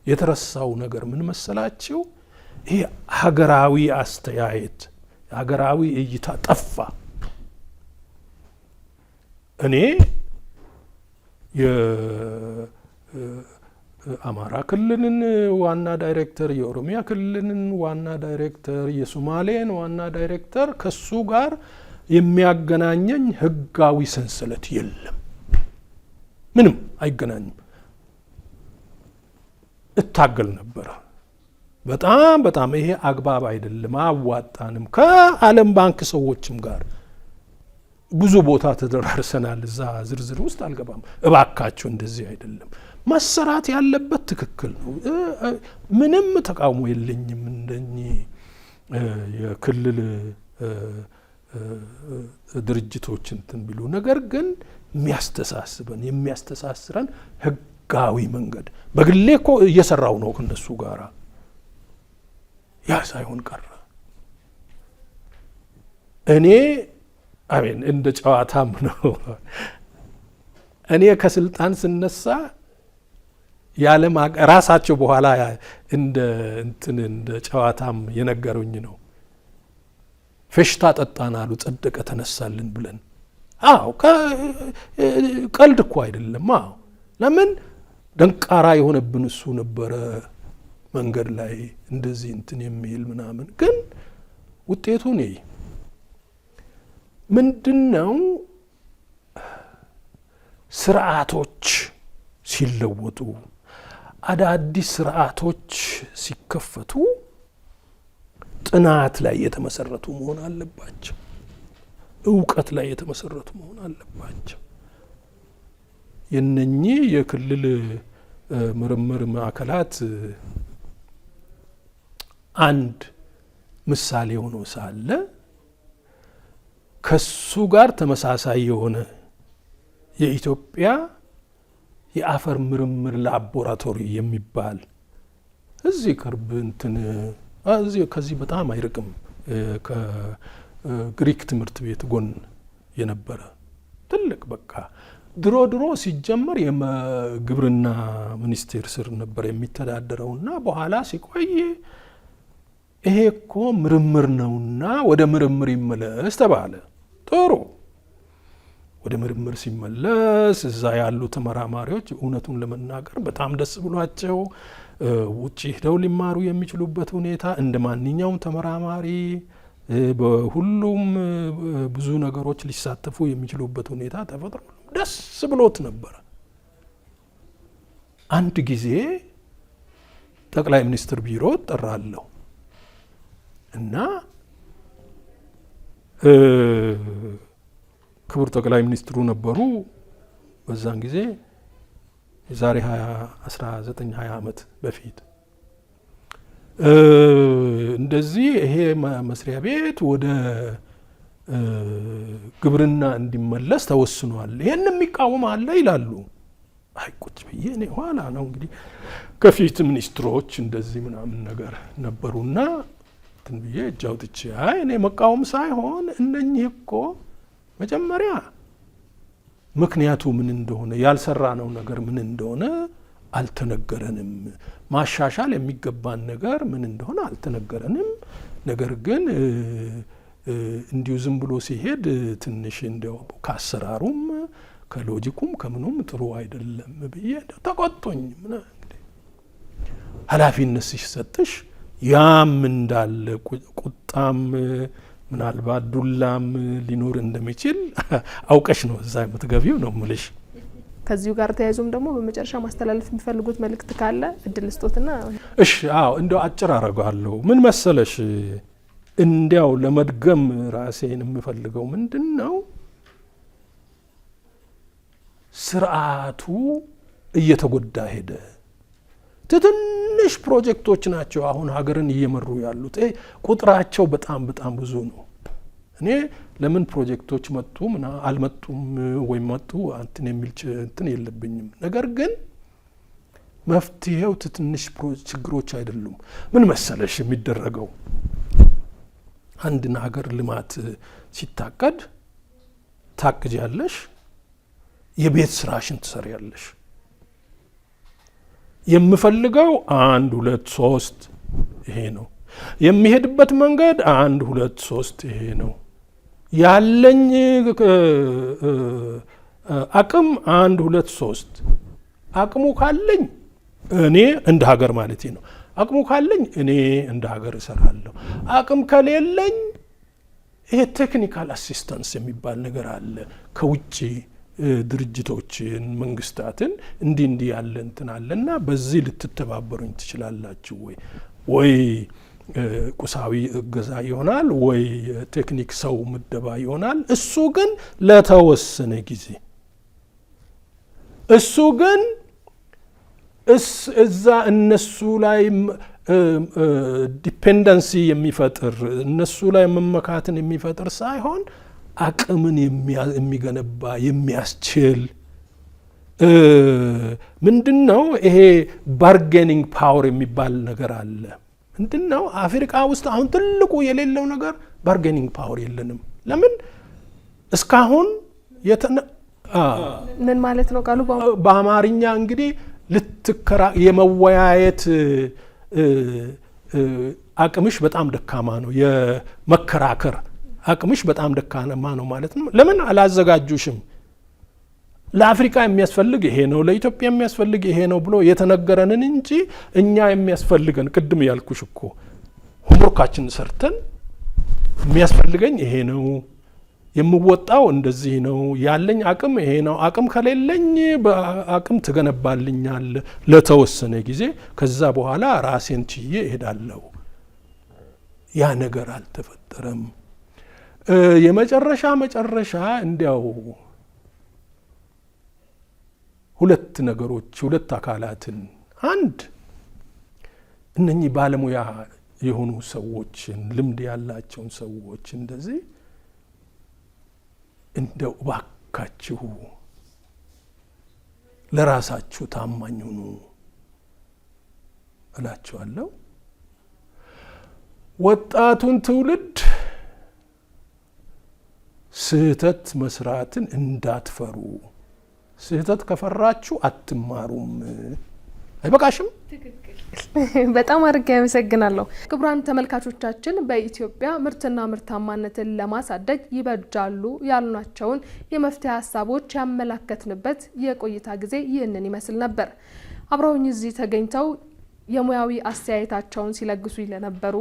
የተረሳው ነገር ምን መሰላችሁ? ይሄ ሀገራዊ አስተያየት ሀገራዊ እይታ ጠፋ። እኔ የአማራ ክልልን ዋና ዳይሬክተር፣ የኦሮሚያ ክልልን ዋና ዳይሬክተር፣ የሶማሌን ዋና ዳይሬክተር ከሱ ጋር የሚያገናኘኝ ህጋዊ ሰንሰለት የለም። ምንም አይገናኝም። እታገል ነበረ በጣም ይሄ አግባብ አይደለም፣ አዋጣንም። ከዓለም ባንክ ሰዎችም ጋር ብዙ ቦታ ተደራርሰናል። እዛ ዝርዝር ውስጥ አልገባም። እባካችሁ እንደዚህ አይደለም መሰራት ያለበት ትክክል ነው። ምንም ተቃውሞ የለኝም እንደኚህ የክልል ድርጅቶች እንትን ቢሉ። ነገር ግን የሚያስተሳስረን ህጋዊ መንገድ በግሌ እኮ እየሰራው ነው ከነሱ ጋር ያ ሳይሆን ቀረ። እኔ አሜን እንደ ጨዋታም ነው። እኔ ከስልጣን ስነሳ ያለም ራሳቸው በኋላ እንደ ጨዋታም የነገሩኝ ነው። ፈሽታ ጠጣን አሉ ጸደቀ ተነሳልን ብለን። አዎ ቀልድ እኮ አይደለም። አዎ ለምን ደንቃራ የሆነብን እሱ ነበረ መንገድ ላይ እንደዚህ እንትን የሚል ምናምን። ግን ውጤቱ ነው ምንድነው? ስርዓቶች ሲለወጡ አዳዲስ ስርዓቶች ሲከፈቱ ጥናት ላይ የተመሰረቱ መሆን አለባቸው። እውቀት ላይ የተመሰረቱ መሆን አለባቸው። የነኚህ የክልል ምርምር ማዕከላት አንድ ምሳሌ ሆኖ ሳለ ከሱ ጋር ተመሳሳይ የሆነ የኢትዮጵያ የአፈር ምርምር ላቦራቶሪ የሚባል እዚህ ቅርብ እንትን ከዚህ በጣም አይርቅም ከግሪክ ትምህርት ቤት ጎን የነበረ ትልቅ በቃ ድሮ ሲጀመር የግብርና ሚኒስቴር ስር ነበር የሚተዳደረውና በኋላ ሲቆይ ይሄ እኮ ምርምር ነውና ወደ ምርምር ይመለስ ተባለ። ጥሩ ወደ ምርምር ሲመለስ እዛ ያሉ ተመራማሪዎች እውነቱን ለመናገር በጣም ደስ ብሏቸው ውጪ ሄደው ሊማሩ የሚችሉበት ሁኔታ እንደ ማንኛውም ተመራማሪ በሁሉም ብዙ ነገሮች ሊሳተፉ የሚችሉበት ሁኔታ ተፈጥሮ ደስ ብሎት ነበር። አንድ ጊዜ ጠቅላይ ሚኒስትር ቢሮ ጠራለሁ እና ክቡር ጠቅላይ ሚኒስትሩ ነበሩ። በዛን ጊዜ የዛሬ 19-20 ዓመት በፊት እንደዚህ ይሄ መስሪያ ቤት ወደ ግብርና እንዲመለስ ተወስኗል፣ ይሄን የሚቃወም አለ ይላሉ። አይ ቁጭ ብዬ እኔ ኋላ ነው እንግዲህ ከፊት ሚኒስትሮች እንደዚህ ምናምን ነገር ነበሩና እንትን ብዬ እጅ አውጥቼ አይ እኔ መቃወም ሳይሆን እነኚህ እኮ መጀመሪያ ምክንያቱ ምን እንደሆነ ያልሰራነው ነገር ምን እንደሆነ አልተነገረንም። ማሻሻል የሚገባን ነገር ምን እንደሆነ አልተነገረንም። ነገር ግን እንዲሁ ዝም ብሎ ሲሄድ ትንሽ እንደው ከአሰራሩም ከሎጂኩም ከምኑም ጥሩ አይደለም ብዬ ተቆጥቶኝ እንግዲህ ኃላፊነት ሲሰጥሽ ያም እንዳለ ቁጣም ምናልባት ዱላም ሊኖር እንደሚችል አውቀሽ ነው እዛ የምትገቢው ነው የምልሽ። ከዚሁ ጋር ተያይዞም ደግሞ በመጨረሻ ማስተላለፍ የሚፈልጉት መልእክት ካለ እድል ስጦትና። እሺ አዎ እንደው አጭር አረጋለሁ። ምን መሰለሽ እንዲያው ለመድገም ራሴን የምፈልገው ምንድነው ስርዓቱ እየተጎዳ ሄደ። ትንሽ ፕሮጀክቶች ናቸው አሁን ሀገርን እየመሩ ያሉት። ቁጥራቸው በጣም ብዙ ነው። እኔ ለምን ፕሮጀክቶች መጡ አልመጡም ወይም መጡ እንትን የሚል እንትን የለብኝም። ነገር ግን መፍትሄው ትንሽ ችግሮች አይደሉም። ምን መሰለሽ የሚደረገው አንድን ሀገር ልማት ሲታቀድ ታቅጃለሽ፣ የቤት ስራሽን ትሰሪያለሽ። የምፈልገው 1 2 3 ይሄ ነው። የሚሄድበት መንገድ 1 2 3 ይሄ ነው። ያለኝ አቅም 1 2 3 አቅሙ ካለኝ እኔ እንደ ሀገር ማለት ነው። አቅሙ ካለኝ እኔ እንደ ሀገር እሰራለሁ። አቅም ከሌለኝ ይሄ ቴክኒካል አሲስታንስ የሚባል ነገር አለ ከውጪ ድርጅቶችን መንግስታትን እንዲህ ያለ እንትን አለና በዚህ ልትተባበሩኝ ትችላላችሁ ወይ ቁሳዊ እገዛ ይሆናል ወይ ቴክኒክ ሰው ምደባ ይሆናል። እሱ ግን ለተወሰነ ጊዜ እሱ ግን እዛ እነሱ ላይ ዲፔንደንሲ የሚፈጥር እነሱ ላይ መመካትን የሚፈጥር ሳይሆን አቅምን የሚገነባ የሚያስችል ምንድነው ይሄ ባርጌኒንግ ፓወር የሚባል ነገር አለ። ምንድነው አፍሪካ ውስጥ አሁን ትልቁ የሌለው ነገር ባርጌኒንግ ፓወር የለንም። ለምን እስካሁን ምን ማለት ነው ቃሉ በአማርኛ እንግዲህ የመወያየት አቅምሽ በጣም ደካማ ነው። የመከራከር አቅምሽ በጣም ደካማ ነው ማለት ነው። ለምን አላዘጋጁሽም? ለአፍሪካ የሚያስፈልግ ይሄ ነው፣ ለኢትዮጵያ የሚያስፈልግ ይሄ ነው ብሎ የተነገረንን እንጂ እኛ የሚያስፈልገን ቅድም ያልኩሽ እኮ ሆምወርካችንን ሰርተን የሚያስፈልገኝ ይሄ ነው፣ የምወጣው እንደዚህ ነው፣ ያለኝ አቅም ይሄ ነው፣ አቅም ከሌለኝ በአቅም ትገነባልኛል ለተወሰነ ጊዜ፣ ከዛ በኋላ ራሴን ችዬ እሄዳለሁ። ያ ነገር አልተፈጠረም። የመጨረሻ እንዲያው ሁለት ነገሮች ሁለት አካላትን አንድ እነኚህ ባለሙያ የሆኑ ሰዎችን ልምድ ያላቸውን ሰዎች እንደዚህ እንደው እባካችሁ ለራሳችሁ ታማኝ ሁኑ እላችኋለሁ። ወጣቱን ትውልድ ስህተት መስራትን እንዳትፈሩ። ስህተት ከፈራችሁ አትማሩም። አይበቃሽም? በጣም አድርጌ አመሰግናለሁ። ክቡራን ተመልካቾቻችን በኢትዮጵያ ምርትና ምርታማነትን ለማሳደግ ይበጃሉ ያልናቸውን የመፍትሄ ሀሳቦች ያመላከትንበት የቆይታ ጊዜ ይህንን ይመስል ነበር። አብረውኝ እዚህ ተገኝተው የሙያዊ አስተያየታቸውን ሲለግሱ ለነበሩ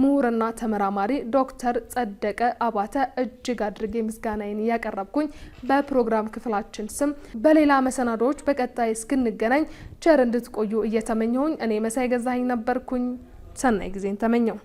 ምሁርና ተመራማሪ ዶክተር ጸደቀ አባተ እጅግ አድርጌ ምስጋናዬን ያቀረብኩኝ በፕሮግራም ክፍላችን ስም በሌላ መሰናዶዎች በቀጣይ እስክንገናኝ ቸር እንድትቆዩ እየተመኘሁኝ እኔ መሳይ ገዛኸኝ ነበርኩኝ። ሰናይ ጊዜን ተመኘው።